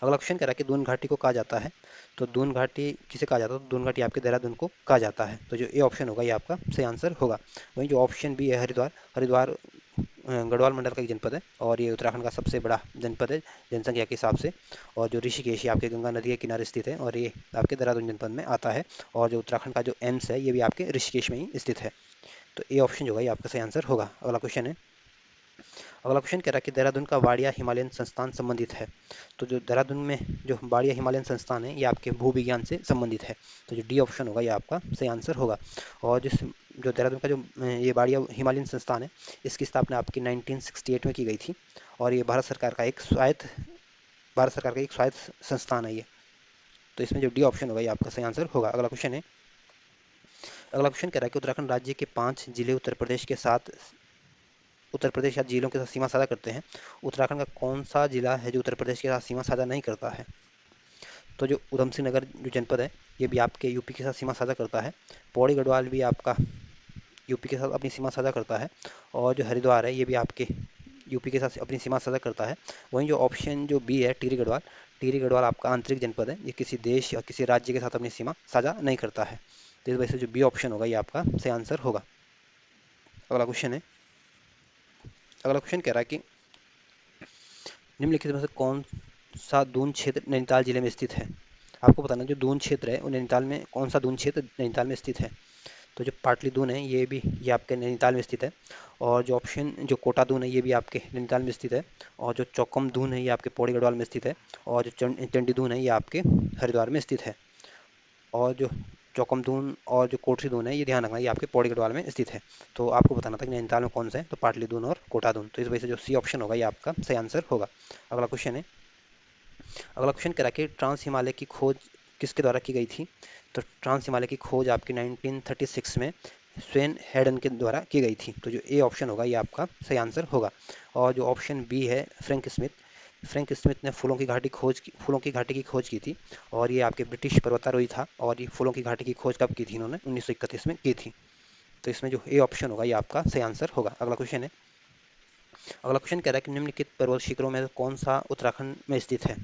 अगला क्वेश्चन कह रहा है कि दून घाटी को कहा जाता है। तो दून घाटी किसे कहा जाता है? तो दून घाटी आपके देहरादून को कहा जाता है। तो जो ए ऑप्शन होगा ये आपका सही आंसर होगा। वहीं जो ऑप्शन बी है हरिद्वार गढ़वाल मंडल का एक जनपद है और ये उत्तराखंड का सबसे बड़ा जनपद है जनसंख्या के हिसाब से और जो ऋषिकेश ये आपके गंगा नदी के किनारे स्थित है और ये आपके देहरादून जनपद में आता है और जो उत्तराखंड का जो एम्स है ये भी आपके ऋषिकेश में ही स्थित है। तो ए ऑप्शन जो होगा ये आपका सही आंसर होगा। अगला क्वेश्चन है, अगला क्वेश्चन कह रहा है कि देहरादून का वाडिया हिमालयन संस्थान संबंधित है। तो जो देहरादून में जो वाडिया हिमालयन संस्थान है ये आपके भूविज्ञान से संबंधित है। तो जो डी ऑप्शन होगा ये आपका सही आंसर होगा। और जो देहरादून का जो ये वाडिया हिमालयन संस्थान है इसकी स्थापना आपकी 1968 में की गई थी और ये भारत सरकार का एक स्वायत्त संस्थान है ये। तो इसमें जो डी ऑप्शन होगा ये आपका सही आंसर होगा। अगला क्वेश्चन है, अगला क्वेश्चन कह रहा है कि उत्तराखंड राज्य के 5 जिले उत्तर प्रदेश के साथ उत्तर प्रदेश या जिलों के साथ सीमा साझा करते हैं, उत्तराखंड का कौन सा जिला है जो उत्तर प्रदेश के साथ सीमा साझा नहीं करता है? तो जो उधम सिंह नगर जो जनपद है, ये भी आपके यूपी के साथ सीमा साझा करता है। पौड़ी गढ़वाल भी आपका यूपी के साथ अपनी सीमा साझा करता है। और जो हरिद्वार है, ये भी आपके यूपी के साथ अपनी सीमा साझा करता है। वहीं जो ऑप्शन जो बी है, टिहरी गढ़वाल आपका आंतरिक जनपद है, ये किसी देश या किसी राज्य के साथ अपनी सीमा साझा नहीं करता है। तो इस वजह से जो बी ऑप्शन होगा ये आपका सही आंसर होगा। अगला क्वेश्चन है, अगला क्वेश्चन कह रहा है कि निम्नलिखित में से कौन सा दून क्षेत्र नैनीताल जिले में स्थित है? आपको बताना जो दून क्षेत्र है वो नैनीताल में, कौन सा दून क्षेत्र नैनीताल में स्थित है? तो जो पाटली दून है ये आपके नैनीताल में स्थित है। और जो ऑप्शन जो कोटा दून है ये भी आपके नैनीताल में स्थित है। और जो चौकम दून है ये आपके पौड़ी गढ़वाल में स्थित है। और जो चंडी दून है ये आपके हरिद्वार में स्थित है। और जो चौकम दून और जो कोठरी दून है ये ध्यान रखना, ये आपके पौड़ी गढ़वाल में स्थित है। तो आपको बताना था कि नैनीताल में कौन सा है, तो पाटली दून और कोटा दून। तो इस वजह से जो सी ऑप्शन होगा ये आपका सही आंसर होगा। अगला क्वेश्चन है, अगला क्वेश्चन कह रहा है कि ट्रांस हिमालय की खोज किसके द्वारा की गई थी? तो ट्रांस हिमालय की खोज आपकी 1936 में स्वेन हेडन के द्वारा की गई थी। तो जो ए ऑप्शन होगा ये आपका सही आंसर होगा। और जो ऑप्शन बी है फ्रैंक स्मिथ ने फूलों की घाटी की खोज की थी। और ये आपके ब्रिटिश पर्वतारोही था। और ये फूलों की घाटी की खोज कब की थी इन्होंने? 1931 में की थी। तो इसमें जो ए ऑप्शन होगा ये आपका सही आंसर होगा। अगला क्वेश्चन है, अगला क्वेश्चन कह रहा है कि निम्नलिखित पर्वत शिखरों में से कौन सा उत्तराखंड में स्थित है?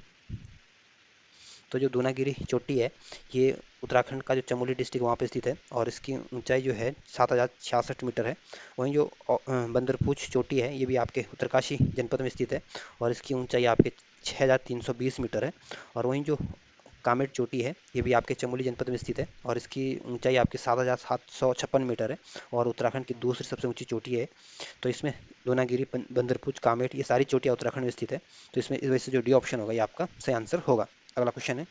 तो जो दूनागिरी चोटी है ये उत्तराखंड का जो चमोली डिस्ट्रिक्ट वहाँ पे स्थित है। और इसकी ऊंचाई जो है 7066 मीटर है। वहीं जो बंदरपूछ चोटी है ये भी आपके उत्तरकाशी जनपद में स्थित है। और इसकी ऊंचाई आपके 6320 मीटर है। और वहीं जो कामेट चोटी है ये भी आपके चमोली जनपद में स्थित है। और इसकी ऊंचाई आपकी 7756 मीटर है। और उत्तराखंड की दूसरी सबसे ऊंची चोटी है। तो इसमें दूनागिरी, बंदरपूछ, कामेट ये सारी चोटियाँ उत्तराखंड में स्थित है। तो इसमें इस वजह से जो डी ऑप्शन होगा ये आपका सही आंसर होगा। अगला क्वेश्चन है,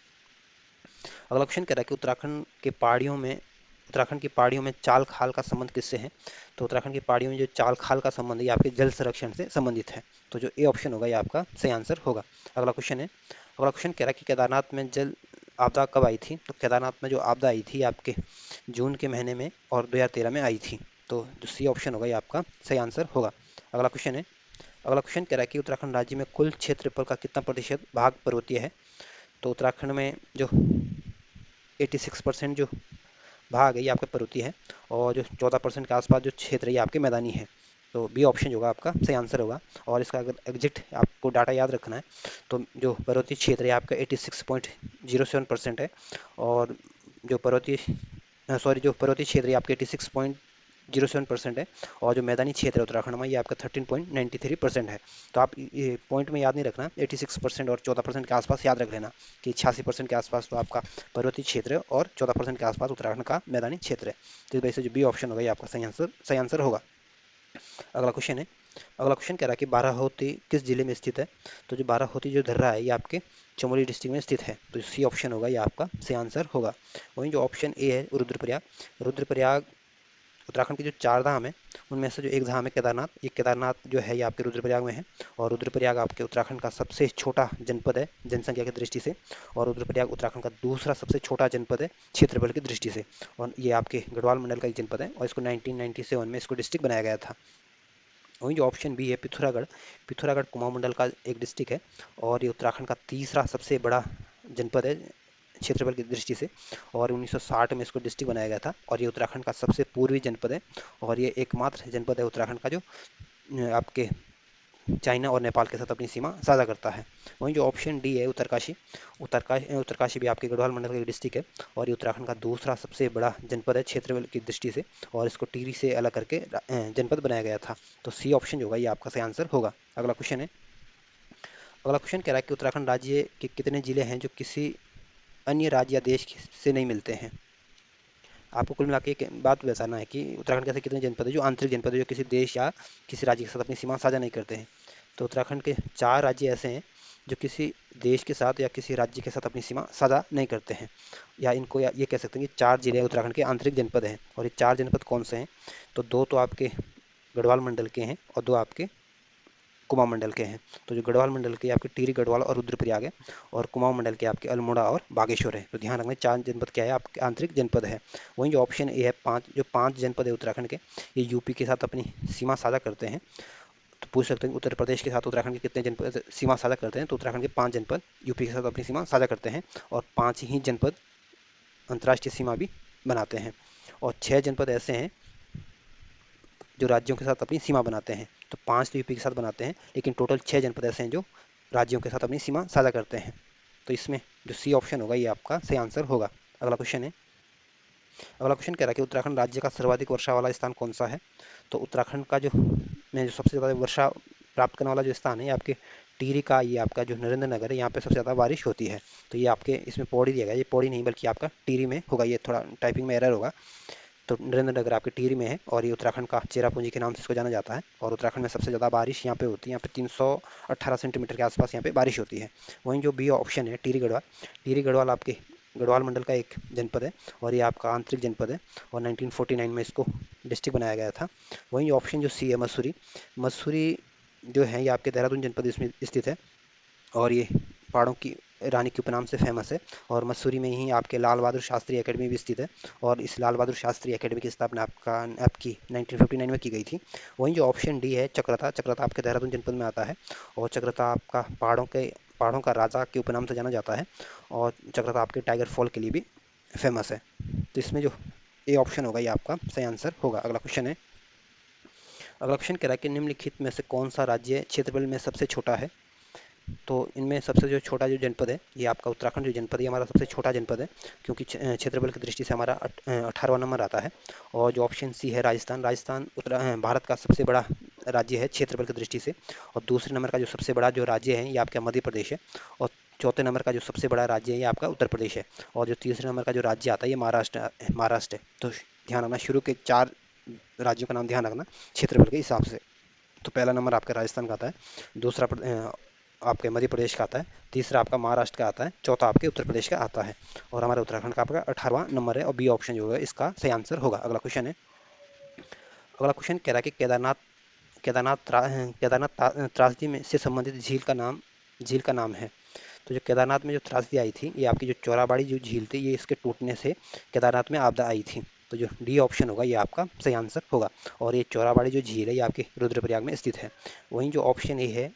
अगला क्वेश्चन कह रहा है कि उत्तराखंड की पहाड़ियों में चाल खाल का संबंध किससे है? तो उत्तराखंड की पहाड़ियों में जो चाल खाल का संबंध है ये आपके जल संरक्षण से संबंधित है। तो जो ए ऑप्शन होगा ये आपका सही आंसर होगा। अगला क्वेश्चन है, अगला क्वेश्चन कह रहा है कि केदारनाथ में जल आपदा कब आई थी? तो केदारनाथ में जो आपदा आई थी आपके जून के महीने में और 2013 में आई थी। तो जो सी ऑप्शन होगा ये आपका सही आंसर होगा। अगला क्वेश्चन है, अगला क्वेश्चन कह रहा है कि उत्तराखंड राज्य में कुल क्षेत्रफल का कितना प्रतिशत भाग पर्वतीय है? तो उत्तराखंड में जो 86% जो भाग है ये आपका पर्वतीय है। और जो 14% के आसपास जो क्षेत्र है ये आपके मैदानी है। तो बी ऑप्शन जो होगा आपका सही आंसर होगा। और इसका अगर एग्जिट आपको डाटा याद रखना है तो जो पर्वतीय क्षेत्र है आपका 86.07% है। और जो पर्वतीय क्षेत्र है आपके 86.07% है। और जो मैदानी क्षेत्र है उत्तराखंड में ये आपका 13.93% है। तो आप ये पॉइंट में याद नहीं रखना, 86% और 14% के आसपास याद रख लेना कि 86% के आसपास तो आपका पर्वतीय क्षेत्र है और 14% के आसपास उत्तराखंड का मैदानी क्षेत्र है। तो इस वजह से जो बी ऑप्शन होगा ये आपका सही आंसर होगा। अगला क्वेश्चन है, अगला क्वेश्चन कह रहा है कि बाराहोती किस जिले में स्थित है? तो जो बाराहोती जो दर्रा है ये आपके चमोली डिस्ट्रिक्ट में स्थित है। तो सी ऑप्शन होगा ये आपका सही आंसर होगा। वहीं जो ऑप्शन ए है रुद्रप्रयाग उत्तराखंड की जो चार धाम है उनमें से जो एक धाम है केदारनाथ जो है ये आपके रुद्रप्रयाग में है। और रुद्रप्रयाग आपके उत्तराखंड का सबसे छोटा जनपद है जनसंख्या की दृष्टि से। और रुद्रप्रयाग उत्तराखंड का दूसरा सबसे छोटा जनपद है क्षेत्रफल की दृष्टि से। और ये आपके गढ़वाल मंडल का एक जनपद है और इसको 1997 में इसको डिस्ट्रिक्ट बनाया गया था। वहीं जो ऑप्शन बी है पिथौरागढ़ कुमाऊं मंडल का एक डिस्ट्रिक्ट है। और ये उत्तराखंड का तीसरा सबसे बड़ा जनपद है क्षेत्रफल की दृष्टि से। और 1960 में इसको डिस्ट्रिक्ट बनाया गया था। और ये उत्तराखंड का सबसे पूर्वी जनपद है। और ये एकमात्र जनपद है उत्तराखंड का जो आपके चाइना और नेपाल के साथ अपनी सीमा साझा करता है। वहीं जो ऑप्शन डी है उत्तरकाशी भी आपके गढ़वाल मंडल का एक डिस्ट्रिक्ट है। और ये उत्तराखंड का दूसरा सबसे बड़ा जनपद है क्षेत्रफल की दृष्टि से। और इसको टिहरी से अलग करके जनपद बनाया गया था। तो सी ऑप्शन जो होगा ये आपका सही आंसर होगा। अगला क्वेश्चन है, अगला क्वेश्चन कह रहा है कि उत्तराखंड राज्य के कितने जिले हैं जो किसी अन्य राज्य या देश से नहीं मिलते हैं? आपको कुल मिला के एक बात बताना है कि उत्तराखंड के ऐसे कितने जनपद है जो आंतरिक जनपद है जो किसी देश या किसी राज्य के साथ अपनी सीमा साझा नहीं करते हैं? तो उत्तराखंड के 4 राज्य ऐसे हैं जो किसी देश के साथ या किसी राज्य के साथ अपनी सीमा साझा नहीं करते हैं। या ये कह सकते हैं कि 4 जिले उत्तराखंड के आंतरिक जनपद हैं। और ये 4 जनपद कौन से हैं? तो 2 तो आपके गढ़वाल मंडल के हैं और 2 आपके कुमाऊं मंडल के हैं। तो जो गढ़वाल मंडल के आपके टिहरी गढ़वाल और रुद्रप्रयाग है। और कुमाऊं मंडल के आपके अल्मोड़ा और बागेश्वर है। तो ध्यान रखना 4 जनपद क्या है आपके आंतरिक जनपद है। वहीं जो ऑप्शन ए है 5 जनपद है उत्तराखंड के ये यूपी के साथ अपनी सीमा साझा करते हैं। तो पूछ सकते हैं कि उत्तर प्रदेश के साथ उत्तराखंड के कितने जनपद सीमा साझा करते हैं, तो उत्तराखंड के 5 जनपद यूपी के साथ अपनी सीमा साझा करते हैं, और 5 ही जनपद अंतर्राष्ट्रीय सीमा भी बनाते हैं, और 6 जनपद ऐसे हैं जो राज्यों के साथ अपनी सीमा बनाते हैं। तो 5 तो यूपी के साथ बनाते हैं, लेकिन टोटल 6 जनपद ऐसे हैं जो राज्यों के साथ अपनी सीमा साझा करते हैं। तो इसमें जो सी ऑप्शन होगा ये आपका सही आंसर होगा। अगला क्वेश्चन है, अगला क्वेश्चन कह रहा है कि उत्तराखंड राज्य का सर्वाधिक वर्षा वाला स्थान कौन सा है। तो उत्तराखंड का जो सबसे ज़्यादा वर्षा प्राप्त करने वाला जो स्थान है ये आपके टिहरी का, ये आपका जो नरेंद्र नगर है, यहाँ पे सबसे ज़्यादा बारिश होती है। तो ये आपके इसमें पौड़ी दिया गया, ये पौड़ी नहीं बल्कि आपका टिहरी में होगा, ये थोड़ा टाइपिंग में एरर होगा। तो नरेंद्र नगर आपके टिहरी में है, और ये उत्तराखंड का चेरापूंजी के नाम से इसको जाना जाता है, और उत्तराखंड में सबसे ज़्यादा बारिश यहाँ पे होती है, यहाँ पे 318 सेंटीमीटर के आसपास यहाँ पे बारिश होती है। वहीं जो बी ऑप्शन है टिहरी गढ़वाल, टिहरी गढ़वाल आपके गढ़वाल मंडल का एक जनपद है, और ये आपका आंतरिक जनपद है, और 1949 में इसको डिस्ट्रिक्ट बनाया गया था। वहीं ऑप्शन जो सी है मसूरी, मसूरी जो है ये आपके देहरादून जनपद इसमें स्थित है, और ये पहाड़ों की रानी के उपनाम से फेमस है, और मसूरी में ही आपके लाल बहादुर शास्त्री एकेडमी भी स्थित है, और इस लाल बहादुर शास्त्री एकेडमी की स्थापना आपकी 1959 में की गई थी। वहीं जो ऑप्शन डी है चक्रता, चक्रता आपके देहरादून जनपद में आता है, और चक्रता आपका पहाड़ों का राजा के उपनाम से जाना जाता है, और चक्रता आपके टाइगर फॉल के लिए भी फेमस है। तो इसमें जो ए ऑप्शन होगा ये आपका सही आंसर होगा। अगला क्वेश्चन है, अगला क्वेश्चन कह रहा है कि निम्नलिखित में से कौन सा राज्य क्षेत्रफल में सबसे छोटा है। तो इनमें सबसे जो छोटा जो जनपद है ये आपका उत्तराखंड जो जनपद है हमारा सबसे छोटा जनपद है, क्योंकि क्षेत्रफल की दृष्टि से हमारा 18वां नंबर आता है। और जो ऑप्शन सी है राजस्थान, राजस्थान भारत का सबसे बड़ा राज्य है क्षेत्रफल की दृष्टि से, और दूसरे नंबर का जो सबसे बड़ा जो राज्य है ये आपका मध्य प्रदेश है, और चौथे नंबर का जो सबसे बड़ा राज्य है ये आपका उत्तर प्रदेश है, और जो तीसरे नंबर का जो राज्य आता है ये महाराष्ट्र है। तो ध्यान रखना, शुरू के 4 राज्यों का नाम ध्यान रखना क्षेत्रफल के हिसाब से। तो पहला नंबर आपका राजस्थान का आता है, दूसरा आपके मध्य प्रदेश का आता है, तीसरा आपका महाराष्ट्र का आता है, चौथा आपके उत्तर प्रदेश का आता है, और हमारे उत्तराखंड का आपका 18वां नंबर है, और बी ऑप्शन जो है इसका सही आंसर होगा। अगला क्वेश्चन है, अगला क्वेश्चन कह रहा है कि केदारनाथ त्रासदी में से संबंधित झील का नाम है। तो जो केदारनाथ में जो त्रासदी आई थी ये आपकी जो चौराबाड़ी जो झील थी ये इसके टूटने से केदारनाथ में आपदा आई थी। तो जो डी ऑप्शन होगा ये आपका सही आंसर होगा, और ये चौराबाड़ी जो झील है ये आपके रुद्रप्रयाग में स्थित है। वहीं जो ऑप्शन ए है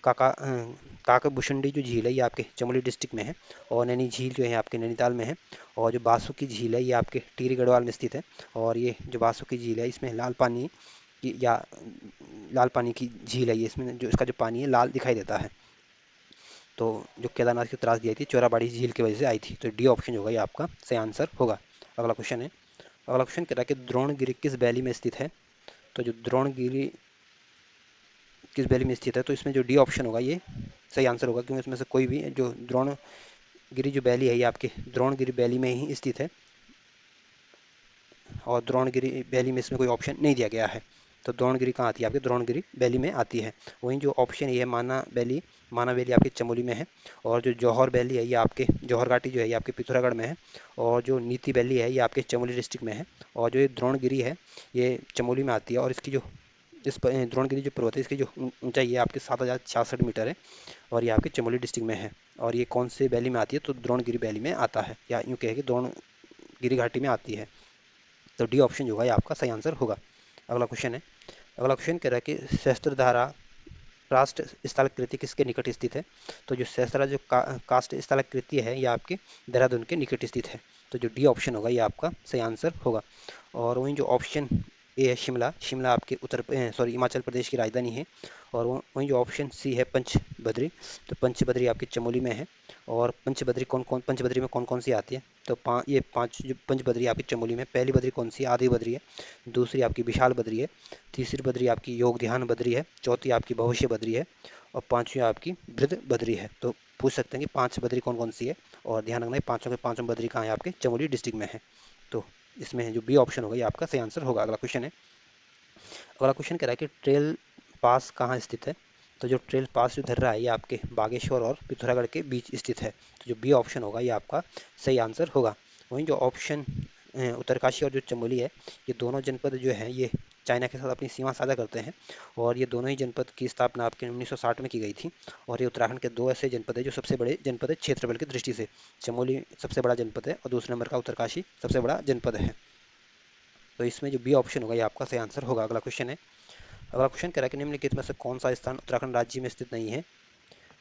काकाभूषुंडी जो झील है ये आपके चमोली डिस्ट्रिक्ट में है, और नैनी झील जो है आपके नैनीताल में है, और जो बासुकी झील है ये आपके टिहरी गढ़वाल में स्थित है, और ये जो बासुकी झील है इसमें लाल पानी की झील है ये, इसमें जो इसका जो पानी है लाल दिखाई देता है। तो जो केदारनाथ की त्रासदी आई थी चौराबाड़ी झील की वजह से आई थी, तो डी ऑप्शन होगा ये आपका सही आंसर होगा। अगला क्वेश्चन है, अगला क्वेश्चन कह रहा है कि द्रोणगिरी किस वैली में स्थित है। तो जो द्रोणगिरी किस वैली में स्थित है, तो इसमें जो डी ऑप्शन होगा ये सही आंसर होगा, क्योंकि इसमें से कोई भी जो द्रोणगिरी जो वैली है ये आपके द्रोणगिरी वैली में ही स्थित है, और द्रोणगिरी वैली में इसमें कोई ऑप्शन नहीं दिया गया है। तो द्रोणगिरी कहाँ आती है, आपके द्रोणगिरी वैली में आती है। वहीं जो ऑप्शन ये है माना वैली आपके चमोली में है, और जो जौहर वैली है ये आपके जौहर घाटी जो है ये आपके पिथौरागढ़ में है, और जो नीति वैली है ये आपके चमोली डिस्ट्रिक्ट में है, और जो ये द्रोणगिरी है ये चमोली में आती है, और इसकी जो द्रोणगिरी जो पर्वत है इसकी जो ऊंचाई है आपके 7066 मीटर है, और ये आपके चमोली डिस्ट्रिक्ट में है। और ये कौन से वैली में आती है, तो द्रोणगिरी वैली में आता है, या यूँ कहे कि द्रोणगिरी घाटी में आती है। तो डी ऑप्शन जो होगा ये आपका सही आंसर होगा। अगला क्वेश्चन है, अगला क्वेश्चन कह रहा है कि सहस्त्रधारा कास्ट स्थलाकृति किसके निकट स्थित है। तो जो सहस्त्रा जो कास्ट स्थलाकृति है ये आपके देहरादून के निकट स्थित है। तो जो डी ऑप्शन होगा ये आपका सही आंसर होगा। और वहीं जो ऑप्शन ए है शिमला, शिमला आपके हिमाचल प्रदेश की राजधानी है, और वहीं जो ऑप्शन सी है पंचबद्री, तो पंचबद्री आपकी चमोली में है। और पंचबद्री में कौन कौन सी आती है, तो ये 5 जो पंचबद्री आपकी चमोली में, पहली बद्री कौन सी है, आदि बद्री है, दूसरी आपकी विशाल बद्री है, तीसरी बद्री आपकी योग ध्यान बद्री है, चौथी आपकी भविष्य बद्री है, और पांचवी आपकी वृद्ध बद्री है। तो पूछ सकते हैं कि 5 बद्री कौन कौन सी है, और ध्यान रखना है पांचों के पांचों बद्री कहाँ है, आपके चमोली डिस्ट्रिक्ट में है। तो इसमें जो बी ऑप्शन होगा ये आपका सही आंसर होगा। अगला क्वेश्चन है, अगला क्वेश्चन कह रहा है कि ट्रेल पास कहाँ स्थित है। तो जो ट्रेल पास जो धर रहा है ये आपके बागेश्वर और पिथौरागढ़ के बीच स्थित है। तो जो बी ऑप्शन होगा ये आपका सही आंसर होगा। वहीं जो ऑप्शन उत्तरकाशी और जो चमोली है ये दोनों जनपद जो है ये चाइना के साथ अपनी सीमा साझा करते हैं, और ये दोनों ही जनपद की स्थापना आपके 1960 में की गई थी। और ये उत्तराखंड के 2 ऐसे जनपद है जो सबसे बड़े जनपद है क्षेत्रफल की दृष्टि से। चमोली सबसे बड़ा जनपद है, और दूसरे नंबर का उत्तरकाशी सबसे बड़ा जनपद है। तो इसमें जो बी ऑप्शन होगा ये आपका सही आंसर होगा। अगला क्वेश्चन है, अगला क्वेश्चन कह रहा है कि निम्नलिखित में से कौन सा स्थान उत्तराखंड राज्य में स्थित नहीं है।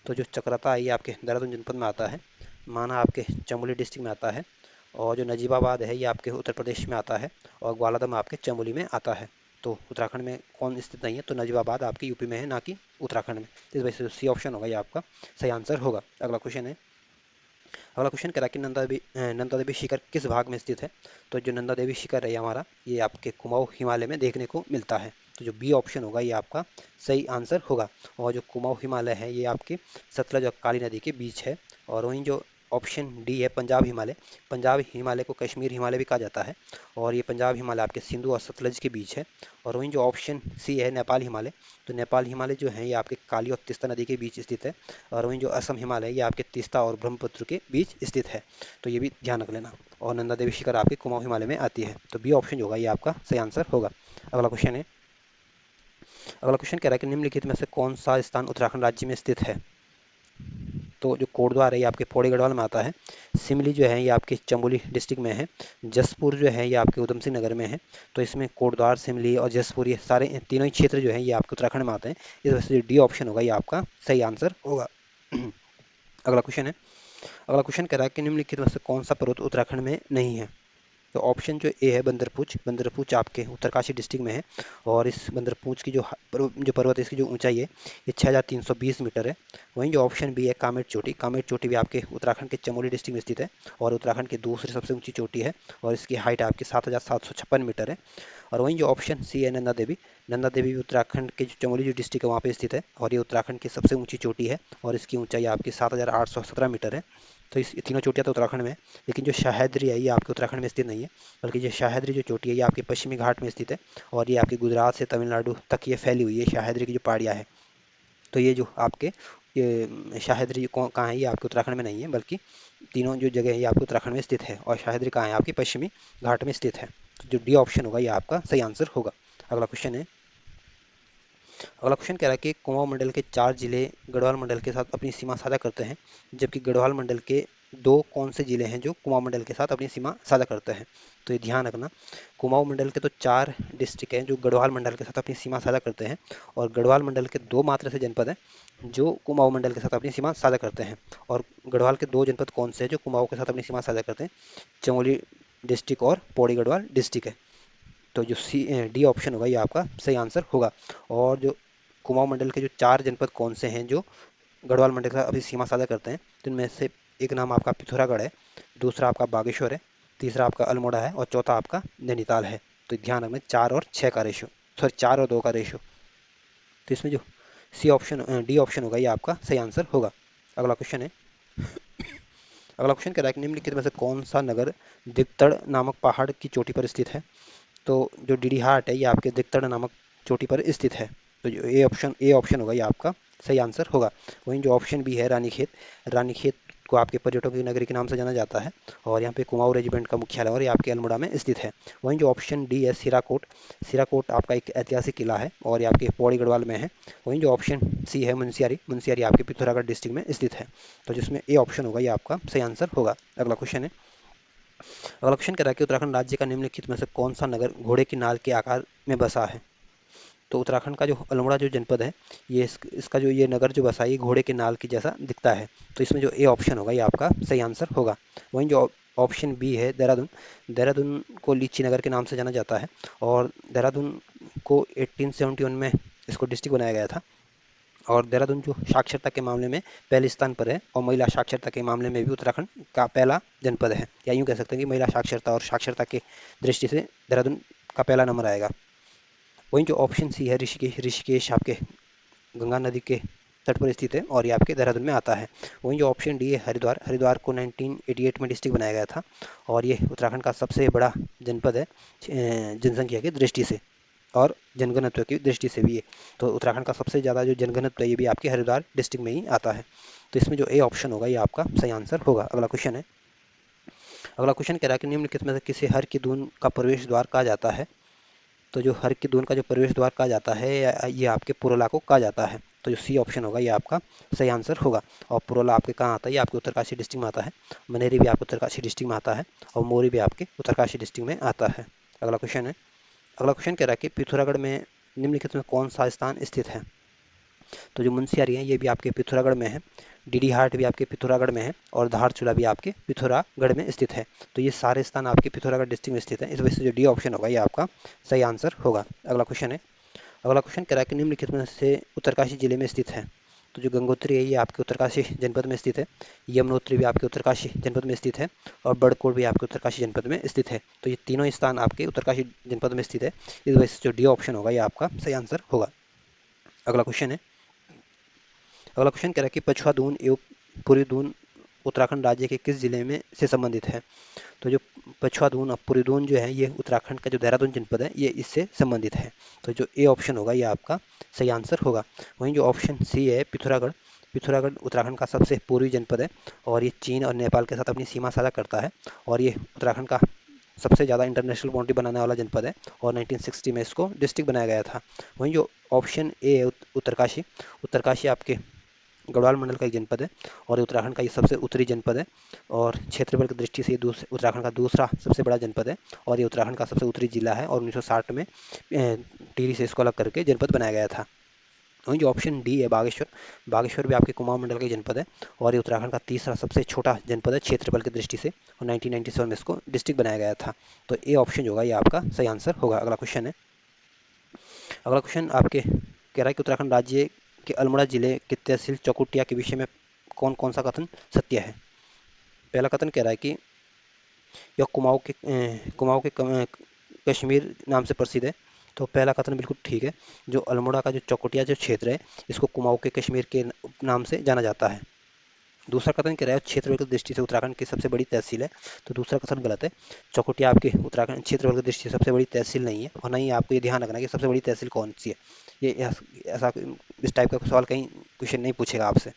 तो जो चकराता है ये आपके देहरादून जनपद में आता है, माना आपके चमोली डिस्ट्रिक्ट में आता है, और जो नजीबाबाद है ये आपके उत्तर प्रदेश में आता है, और ग्वालादम आपके चमोली में आता है। तो उत्तराखंड में कौन स्थित नहीं है, तो नजीबाबाद आपके यूपी में है, ना कि उत्तराखंड में। इस वजह से सी ऑप्शन होगा ये आपका सही आंसर होगा। अगला क्वेश्चन है, अगला क्वेश्चन कह रहा है कि नंदा देवी शिखर किस भाग में स्थित है। तो जो नंदा देवी शिखर है हमारा, ये आपके कुमाऊं हिमालय में देखने को मिलता है। तो जो बी ऑप्शन होगा ये आपका सही आंसर होगा। और जो कुमाऊं हिमालय है ये आपके सतलज और काली नदी के बीच है। और वहीं जो ऑप्शन डी है पंजाब हिमालय, पंजाब हिमालय को कश्मीर हिमालय भी कहा जाता है, और ये पंजाब हिमालय आपके सिंधु और सतलज के बीच है। और वहीं जो ऑप्शन सी है नेपाल हिमालय, तो नेपाल हिमालय जो है ये आपके काली और तीस्ता नदी के बीच स्थित है। और वहीं जो असम हिमालय ये आपके तीस्ता और ब्रह्मपुत्र के बीच स्थित है। तो ये भी ध्यान रख लेना। और नंदा देवी शिखर आपके कुमाऊं हिमालय में आती है। तो बी ऑप्शन जो होगा ये आपका सही आंसर होगा। अगला क्वेश्चन है, अगला क्वेश्चन कह रहा है कि निम्नलिखित में से कौन सा स्थान उत्तराखंड राज्य में स्थित है। तो जो कोटद्वार है ये आपके पौड़ी गढ़वाल में आता है, सिमली जो है ये आपके चमोली डिस्ट्रिक्ट में है, जसपुर जो है ये आपके उधम सिंह नगर में है। तो इसमें कोटद्वार, सिमली और जसपुर ये सारे तीनों ही क्षेत्र जो है ये आपके उत्तराखंड में आते हैं। इस वजह से डी ऑप्शन होगा ये आपका सही आंसर होगा। अगला क्वेश्चन है, अगला क्वेश्चन कह रहा है कि निम्नलिखित में से कौन सा पर्वत उत्तराखंड में नहीं है। तो ऑप्शन जो ए है बंदरपूछ, बंदरपूछ आपके उत्तरकाशी डिस्ट्रिक्ट में है। और इस बंदरपूछ की जो पर्वत है इसकी जो ऊंचाई है ये 6320 मीटर है। वहीं जो ऑप्शन बी है कामेट चोटी, कामेट चोटी भी आपके उत्तराखंड के चमोली डिस्ट्रिक्ट में स्थित है, और उत्तराखंड की दूसरी सबसे ऊंची चोटी है, और इसकी हाइट आपकी 7756 मीटर है। और वहीं जो ऑप्शन सी है नंदा देवी, नंदा देवी भी उत्तराखंड के जो चमोली जो डिस्ट्रिक्ट है वहाँ पे स्थित है, और ये उत्तराखंड की सबसे ऊंची चोटी है, और इसकी ऊंचाई आपकी 7817 मीटर है। तो इस तीनों चोटियाँ तो उत्तराखंड में है, लेकिन जो शाहदरी है ये आपके उत्तराखंड में स्थित नहीं है, बल्कि ये शाहदरी जो चोटी है ये आपके पश्चिमी घाट में स्थित है, और ये आपके गुजरात से तमिलनाडु तक ये फैली हुई है शाहदरी की जो पहाड़ियाँ है। तो ये जो आपके ये शाहदरी कहाँ है, ये आपके उत्तराखंड में नहीं है, बल्कि तीनों जो जगह है ये आपके उत्तराखंड में स्थित है, और शाहदरी कहाँ है, आपके पश्चिमी घाट में स्थित है। तो जो डी ऑप्शन होगा ये आपका सही आंसर होगा। अगला क्वेश्चन है, अगला क्वेश्चन कह रहा है कि कुमाऊं मंडल के 4 जिले गढ़वाल मंडल के साथ अपनी सीमा साझा करते हैं, जबकि गढ़वाल मंडल के दो कौन से जिले हैं जो कुमाऊं मंडल के साथ अपनी सीमा साझा करते हैं। तो ये ध्यान रखना, कुमाऊं मंडल के तो 4 डिस्ट्रिक्ट हैं जो गढ़वाल मंडल के साथ अपनी सीमा साझा करते हैं, और गढ़वाल मंडल के दो मात्र ऐसे जनपद हैं जो कुमाऊं मंडल के साथ अपनी सीमा साझा करते हैं। और गढ़वाल के दो जनपद कौन से हैं जो कुमाऊं के साथ अपनी सीमा साझा करते हैं, चमोली डिस्ट्रिक्ट और पौड़ी गढ़वाल डिस्ट्रिक्ट है। तो जो सी डी ऑप्शन होगा ये आपका सही आंसर होगा। और जो कुमाऊं मंडल के जो 4 जनपद कौन से हैं जो गढ़वाल मंडल के साथ अभी सीमा साझा करते हैं, तो इनमें से एक नाम आपका पिथौरागढ़ है, दूसरा आपका बागेश्वर है, तीसरा आपका अल्मोड़ा है, और चौथा आपका नैनीताल है। तो ध्यान रखना 4 और 6 का रेशो, सॉरी 4 और 2 का रेशो। तो इसमें जो सी ऑप्शन डी ऑप्शन होगा ये आपका सही आंसर होगा। अगला क्वेश्चन है, अगला क्वेश्चन कह रहा है कि निम्नलिखित में से कौन सा नगर दिगतड़ नामक पहाड़ की चोटी पर स्थित है। तो जो डीडी हाट है ये आपके दिगतड़ नामक चोटी पर स्थित है। तो जो ए ऑप्शन होगा ये आपका सही आंसर होगा। वहीं जो ऑप्शन बी है रानीखेत, रानीखेत को आपके पर्यटकों की नगरी के नाम से जाना जाता है, और यहाँ पे कुमाऊं रेजिमेंट का मुख्यालय और ये आपके अल्मोड़ा में स्थित है। वहीं जो ऑप्शन डी है सिराकोट, सिराकोट आपका एक ऐतिहासिक किला है, और ये आपके पौड़ी गढ़वाल में है। वहीं जो ऑप्शन सी है मुंशियारी, मुंशियारी आपके पिथौरागढ़ डिस्ट्रिक्ट में स्थित है। तो जिसमें ए ऑप्शन होगा ये आपका सही आंसर होगा। अगला क्वेश्चन है, अगला क्वेश्चन कह रहा है कि उत्तराखंड राज्य का निम्नलिखित में से कौन सा नगर घोड़े की नाल के आकार में बसा है। तो उत्तराखंड का जो अल्मोड़ा जो जनपद है ये इसका जो ये नगर जो बसा है ये घोड़े के नाल की जैसा दिखता है। तो इसमें जो ए ऑप्शन होगा ये आपका सही आंसर होगा। वहीं जो ऑप्शन बी है देहरादून, देहरादून को लीची नगर के नाम से जाना जाता है, और देहरादून को 1871 में इसको डिस्ट्रिक्ट बनाया गया था। और देहरादून जो साक्षरता के मामले में पहले स्थान पर है, और महिला साक्षरता के मामले में भी उत्तराखंड का पहला जनपद है, या यूँ कह सकते हैं कि महिला साक्षरता और साक्षरता के दृष्टि से देहरादून का पहला नंबर आएगा। वहीं जो ऑप्शन सी है ऋषिकेश, ऋषिकेश आपके गंगा नदी के तट पर स्थित है, और ये आपके देहरादून में आता है। वहीं जो ऑप्शन डी है हरिद्वार, हरिद्वार को 1988 में डिस्ट्रिक्ट बनाया गया था, और ये उत्तराखंड का सबसे बड़ा जनपद है जनसंख्या की दृष्टि से, और जनघनत्व की दृष्टि से भी ये। तो उत्तराखंड का सबसे ज़्यादा जो जनघनत्व है ये भी आपके हरिद्वार डिस्ट्रिक्ट में ही आता है। तो इसमें जो ए ऑप्शन होगा ये आपका सही आंसर होगा। अगला क्वेश्चन है, अगला क्वेश्चन कह रहा है कि निम्नलिखित में से किसे हर की दून का प्रवेश द्वार कहा जाता है। तो जो हर की दून का जो प्रवेश द्वार कहा जाता है ये आपके पुरोला को कहा जाता है। तो जो सी ऑप्शन होगा ये आपका सही आंसर होगा। और पुरोला आपके कहाँ आता है, ये आपके उत्तरकाशी डिस्ट्रिक्ट में आता है, मनेरी भी आपके उत्तरकाशी डिस्ट्रिक्ट में आता है, और मोरी भी आपके उत्तरकाशी डिस्ट्रिक्ट में आता है। अगला क्वेश्चन है, अगला क्वेश्चन कह रहा है कि पिथौरागढ़ में निम्नलिखित में कौन सा स्थान स्थित है? तो जो मुंशियारी है ये भी आपके पिथौरागढ़ में है, डीडी हाट भी आपके पिथौरागढ़ में है, और धारचूला भी आपके पिथौरागढ़ में स्थित है। तो ये सारे स्थान आपके पिथौरागढ़ डिस्ट्रिक्ट में स्थित है, इस वजह से जो डी ऑप्शन होगा ये आपका सही आंसर होगा। अगला क्वेश्चन है, अगला क्वेश्चन कह रहा है कि निम्नलिखित में से उत्तरकाशी जिले में स्थित है। तो जो गंगोत्री है ये आपके उत्तरकाशी जनपद में स्थित है, यमुनोत्री भी आपके उत्तरकाशी जनपद में स्थित है, और बड़कोट भी आपके उत्तरकाशी जनपद में स्थित है। तो ये तीनों स्थान आपके उत्तरकाशी जनपद में स्थित है, इस वजह से जो डी ऑप्शन होगा ये आपका सही आंसर होगा। अगला क्वेश्चन है, अगला क्वेश्चन कह रहा है कि पछुआ दून एवं पूर्वी दून उत्तराखंड राज्य के किस जिले में से संबंधित है? तो जो पछुआ दून और पूर्वी दून जो है ये उत्तराखंड का जो देहरादून जनपद है ये इससे संबंधित है। तो जो ए ऑप्शन होगा ये आपका सही आंसर होगा। वहीं जो ऑप्शन सी है पिथौरागढ़, पिथौरागढ़ उत्तराखंड का सबसे पूर्वी जनपद है, और ये चीन और नेपाल के साथ अपनी सीमा साझा करता है, और ये उत्तराखंड का सबसे ज़्यादा इंटरनेशनल बाउंड्री बनाने वाला जनपद है, और 1960 में इसको डिस्ट्रिक्ट बनाया गया था। वहीं जो ऑप्शन ए है उत्तरकाशी, उत्तरकाशी आपके गढ़वाल मंडल का एक जनपद है, और ये उत्तराखंड का ये सबसे उत्तरी जनपद है, और क्षेत्रफल की दृष्टि से ये उत्तराखंड का दूसरा सबसे बड़ा जनपद है, और ये उत्तराखंड का सबसे उत्तरी जिला है, और 1960 में टिहरी से इसको अलग करके जनपद बनाया गया था। वहीं जो ऑप्शन डी है बागेश्वर, बागेश्वर भी आपके कुमाऊं मंडल का जनपद है, और ये उत्तराखंड का तीसरा सबसे छोटा जनपद है क्षेत्रफल की दृष्टि से, और 1997 में इसको डिस्ट्रिक्ट बनाया गया था। तो ए ऑप्शन जो होगा ये आपका सही आंसर होगा। अगला क्वेश्चन है, अगला क्वेश्चन आपके कह रहा है कि उत्तराखंड राज्य के अल्मोड़ा जिले के तहसील चौकुटिया के विषय में कौन कौन सा कथन सत्य है? पहला कथन कह रहा है कि यह कुमाऊं के कश्मीर नाम से प्रसिद्ध है। तो पहला कथन बिल्कुल ठीक है, जो अल्मोड़ा का जो चौकुटिया जो क्षेत्र है इसको कुमाऊं के कश्मीर के नाम से जाना जाता है। दूसरा कथन कह रहा है क्षेत्रफल की दृष्टि से उत्तराखंड की सबसे बड़ी तहसील है। तो दूसरा कथन गलत है, चौकुटिया आपके उत्तराखंड क्षेत्रफल की दृष्टि से सबसे बड़ी तहसील नहीं है, और नहीं आपको ये ध्यान रखना है कि सबसे बड़ी तहसील कौन सी है। ये ऐसा इस टाइप का सवाल कहीं क्वेश्चन नहीं पूछेगा आपसे।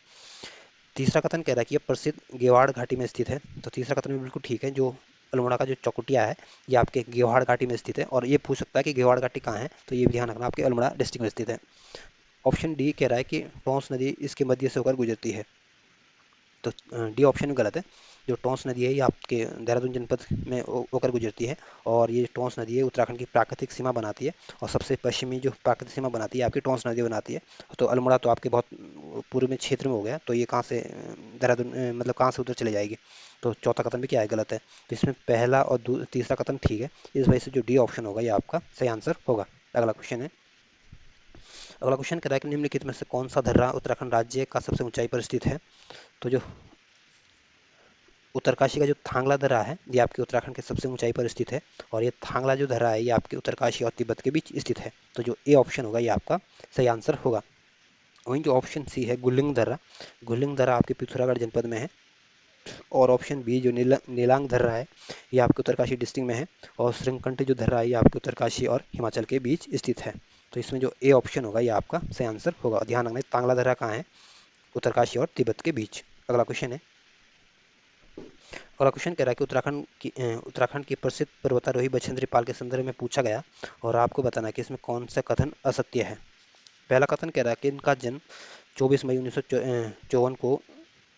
तीसरा कथन कह रहा है कि यह प्रसिद्ध गेवाड़ घाटी में स्थित है। तो तीसरा कथन भी बिल्कुल ठीक है, जो अल्मोड़ा का जो चौकुटिया है ये आपके गेवाड़ घाटी में स्थित है, और ये पूछ सकता है कि गेवाड़ घाटी कहाँ है, तो ये भी ध्यान रखना आपके अल्मोड़ा डिस्ट्रिक्ट में स्थित है। ऑप्शन डी कह रहा है कि टोंस नदी इसके मध्य से होकर गुजरती है। तो डी ऑप्शन गलत है, जो टोंस नदी है ये आपके देहरादून जनपद में होकर गुजरती है, और ये टोंस नदी है उत्तराखंड की प्राकृतिक सीमा बनाती है, और सबसे पश्चिमी जो प्राकृतिक सीमा बनाती है आपकी टोंस नदी बनाती है। तो अल्मोड़ा तो आपके बहुत पूर्व में क्षेत्र में हो गया, तो ये कहाँ से देहरादून मतलब कहाँ से उधर चले जाएगी। तो चौथा कथन भी क्या है, गलत है। तो इसमें पहला और तीसरा कथन ठीक है, इस वजह से जो डी ऑप्शन होगा ये आपका सही आंसर होगा। अगला क्वेश्चन है, अगला क्वेश्चन कह रहा है कि निम्नलिखित में से कौन सा दर्रा उत्तराखंड राज्य का सबसे ऊंचाई पर स्थित है? तो जो उत्तरकाशी का जो थांगला दर्रा है ये आपके उत्तराखंड के सबसे ऊंचाई पर स्थित है, और ये थांगला जो दर्रा है ये आपके उत्तरकाशी और तिब्बत के बीच स्थित है। तो जो ए ऑप्शन होगा ये आपका सही आंसर होगा। वहीं जो ऑप्शन सी है गुल्लिंग दर्रा, गुल्लिंग दर्रा आपके पिथौरागढ़ जनपद में है, और ऑप्शन बी जो नीलांग दर्रा है ये आपके उत्तरकाशी डिस्ट्रिक्ट में है, और श्रृंगकंटी जो दर्रा है ये आपके उत्तरकाशी और हिमाचल के बीच स्थित है। तो इसमें जो ए ऑप्शन होगा ये आपका सही आंसर होगा। ध्यान रखना तांगला दर्रा कहाँ है, उत्तरकाशी और तिब्बत के बीच। अगला क्वेश्चन है, अगला क्वेश्चन कह रहा है कि उत्तराखंड की प्रसिद्ध पर्वतारोही बछेंद्री पाल के संदर्भ में पूछा गया, और आपको बताना है कि इसमें कौन सा कथन असत्य है। पहला कथन कह रहा है कि इनका जन्म 24 मई 1954 को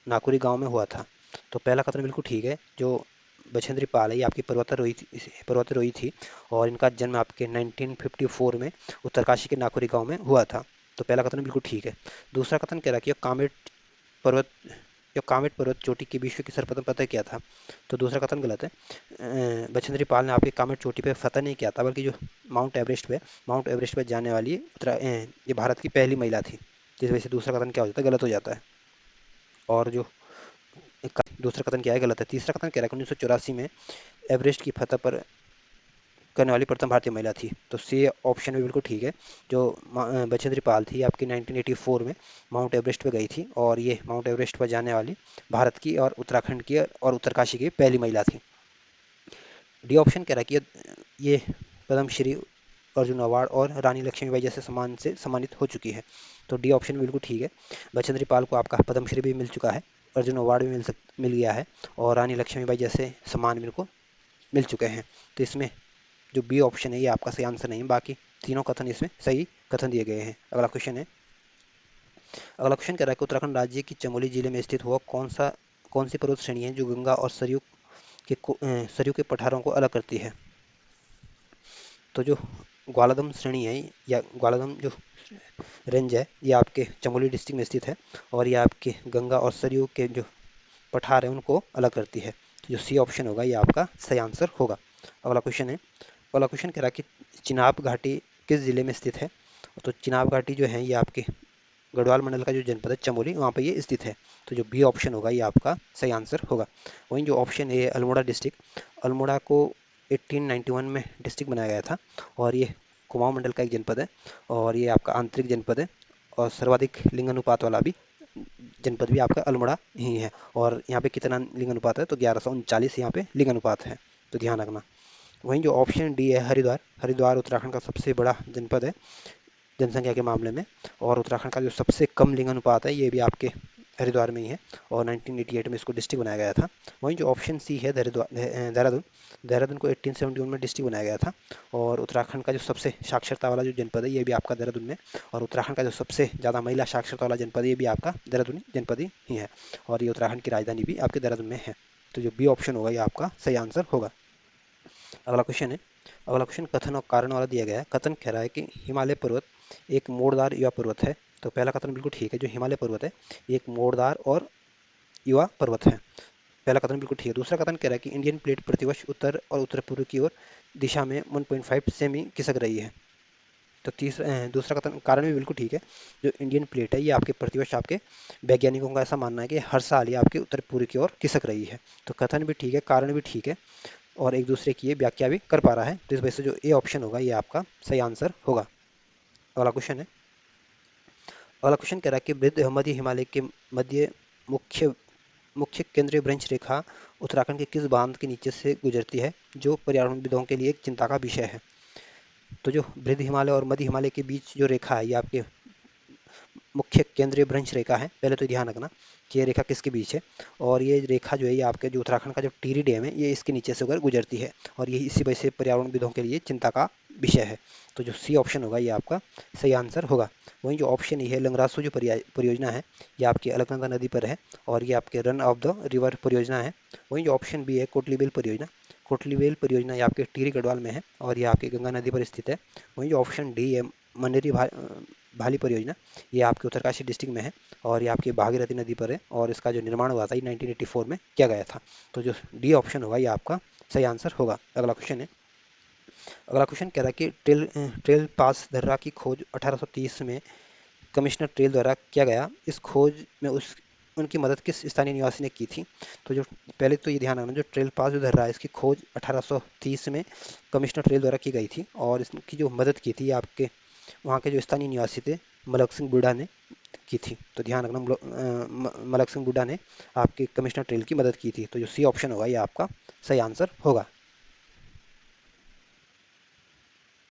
नाकुरी गांव में हुआ था। तो पहला कथन बिल्कुल ठीक है, जो बछेंद्री पाल है ये आपकी पर्वतारोही थी, और इनका जन्म आपके 1954 में उत्तरकाशी के नाकुरी गांव में हुआ था। तो पहला कथन बिल्कुल ठीक है। दूसरा कथन कह रहा है कि पर्वत कामेट पर्वत चोटी के विश्व की सर्वप्रथम फतह किया था। तो दूसरा कथन गलत है, बछेंद्री पाल ने आपके कामेट चोटी पे फतह नहीं किया था, बल्कि जो माउंट एवरेस्ट पे जाने वाली ये भारत की पहली महिला थी, जिस वजह से दूसरा कथन क्या हो जाता है, गलत हो जाता है। और जो दूसरा कथन क्या है, गलत है। तीसरा कथन कह रहा है 1984 में एवरेस्ट की फतह पर करने वाली प्रथम भारतीय महिला थी। तो सी ऑप्शन भी बिल्कुल ठीक है, जो बछेंद्री पाल थी आपकी 1984 में माउंट एवरेस्ट पे गई थी, और ये माउंट एवरेस्ट पर जाने वाली भारत की और उत्तराखंड की और उत्तरकाशी की पहली महिला थी। डी ऑप्शन कह रहा है कि ये पद्मश्री, अर्जुन अवार्ड और रानी लक्ष्मीबाई जैसे सम्मान से सम्मानित हो चुकी है। तो डी ऑप्शन बिल्कुल ठीक है, बछेंद्री पाल को आपका पद्मश्री भी मिल चुका है, अर्जुन अवार्ड भी मिल गया है, और रानी लक्ष्मीबाई जैसे सम्मान मेरे को मिल चुके हैं। तो इसमें जो बी ऑप्शन है ये आपका सही आंसर नहीं है, बाकी तीनों कथन इसमें सही कथन दिए गए हैं। अगला क्वेश्चन है, अगला क्वेश्चन कह रहा है कि उत्तराखंड राज्य की चमोली जिले में स्थित हुआ कौन सी पर्वत श्रेणी है जो गंगा और सरयू के पठारों को अलग करती है? तो जो ग्वालादम श्रेणी है या ग्वालादम जो रेंज है ये आपके चमोली डिस्ट्रिक्ट में स्थित है और ये आपके गंगा और सरयू के जो पठार है उनको अलग करती है। तो जो सी ऑप्शन होगा ये आपका सही आंसर होगा। अगला क्वेश्चन है, अगला क्वेश्चन कह रहा है कि चिनाब घाटी किस जिले में स्थित है। तो चिनाब घाटी जो है ये आपके गढ़वाल मंडल का जो जनपद है चमोली वहाँ पे ये स्थित है। तो जो बी ऑप्शन होगा ये आपका सही आंसर होगा। वहीं जो option A Almora district, Almora को 1891 में डिस्ट्रिक्ट बनाया गया था और ये कुमाऊं मंडल का एक जनपद है और ये आपका आंतरिक जनपद है और सर्वाधिक लिंग अनुपात वाला भी जनपद भी आपका अल्मोड़ा ही है। और यहाँ पे कितना लिंग अनुपात है तो 1139 यहाँ पे लिंग अनुपात है, तो ध्यान रखना। वहीं जो ऑप्शन डी है हरिद्वार, हरिद्वार उत्तराखंड का सबसे बड़ा जनपद है जनसंख्या के मामले में और उत्तराखंड का जो सबसे कम लिंग अनुपात है ये भी आपके हरिद्वार में ही है और 1988 में इसको डिस्ट्रिक्ट बनाया गया था। वहीं जो ऑप्शन सी है देहरादून, देहरादून को 1871 में डिस्ट्रिक्ट बनाया गया था और उत्तराखंड का जो सबसे साक्षरता वाला जो जनपद है ये भी आपका देहरादून में और उत्तराखंड का जो सबसे ज़्यादा महिला साक्षरता वाला जनपद है ये भी आपका देहरादून जनपद ही है और ये उत्तराखंड की राजधानी भी आपके देहरादून में है। तो जो बी ऑप्शन होगा ये आपका सही आंसर होगा। अगला क्वेश्चन है, अगला क्वेश्चन कथन और कारण वाला दिया गया है। कथन कह रहा है कि हिमालय पर्वत एक मोड़दार युवा पर्वत है। तो पहला कथन बिल्कुल ठीक है, जो हिमालय पर्वत है ये एक मोड़दार और युवा पर्वत है। पहला कथन बिल्कुल ठीक है। दूसरा कथन कह रहा है कि इंडियन प्लेट प्रतिवर्ष उत्तर और उत्तर पूर्व की ओर दिशा में 1.5 सेमी खिसक रही है। तो दूसरा कथन कारण भी बिल्कुल ठीक है। जो इंडियन प्लेट है ये आपके प्रतिवर्ष आपके वैज्ञानिकों का ऐसा मानना है कि हर साल ये आपके उत्तर पूर्व की ओर खिसक रही है। तो कथन भी ठीक है, कारण भी ठीक है और एक दूसरे की ये व्याख्या भी कर पा रहा है। तो इस वजह से जो ए ऑप्शन होगा ये आपका सही आंसर होगा। अगला क्वेश्चन है, अगला क्वेश्चन कह रहा है कि वृद्ध मध्य हिमालय के मध्य मुख्य मुख्य केंद्रीय भ्रंश रेखा उत्तराखंड के किस बांध के नीचे से गुजरती है जो पर्यावरणविदों के लिए एक चिंता का विषय है। तो जो वृद्ध हिमालय और मध्य हिमालय के बीच जो रेखा है ये आपके मुख्य केंद्रीय भ्रंश रेखा है। पहले तो ध्यान रखना कि ये रेखा किसके बीच है और ये रेखा जो है ये आपके जो उत्तराखंड का जो टिहरी डैम है ये इसके नीचे से होकर गुजरती है और ये इसी वजह से पर्यावरणविदों के लिए चिंता का विषय है। तो जो सी ऑप्शन होगा ये आपका सही आंसर होगा। वहीं जो ऑप्शन ई है लंगरासू जो परियोजना है ये आपकी अलकनंदा नदी पर है और ये आपके रन ऑफ द रिवर परियोजना है। वहीं जो ऑप्शन बी है कोटलीबेल परियोजना, कोटलीबेल परियोजना ये आपके टिहरी गढ़वाल में है और ये आपकी गंगा नदी पर स्थित है। वहीं जो ऑप्शन डी है मंडेरी भाली परियोजना ये आपके उत्तरकाशी डिस्ट्रिक्ट में है और ये आपकी भागीरथी नदी पर है और इसका जो निर्माण हुआ था ये 1984 में किया गया था। तो जो डी ऑप्शन होगा ये आपका सही आंसर होगा। अगला क्वेश्चन है, अगला क्वेश्चन कह रहा है कि ट्रेल पास दर्रा की खोज 1830 में कमिश्नर ट्रेल द्वारा किया गया। इस खोज में उस उनकी मदद किस स्थानीय निवासी ने की थी। तो जो पहले तो ये ध्यान रखना जो ट्रेल पास जो दर्रा है इसकी खोज 1830 में कमिश्नर ट्रेल द्वारा की गई थी और इसकी जो मदद की थी आपके वहाँ के जो स्थानीय निवासी थे मलक सिंह बुड्ढा ने की थी। तो ध्यान रखना मलक सिंह बुड्ढा ने आपके कमिश्नर ट्रेल की मदद की थी। तो जो सी ऑप्शन होगा ये आपका सही आंसर होगा।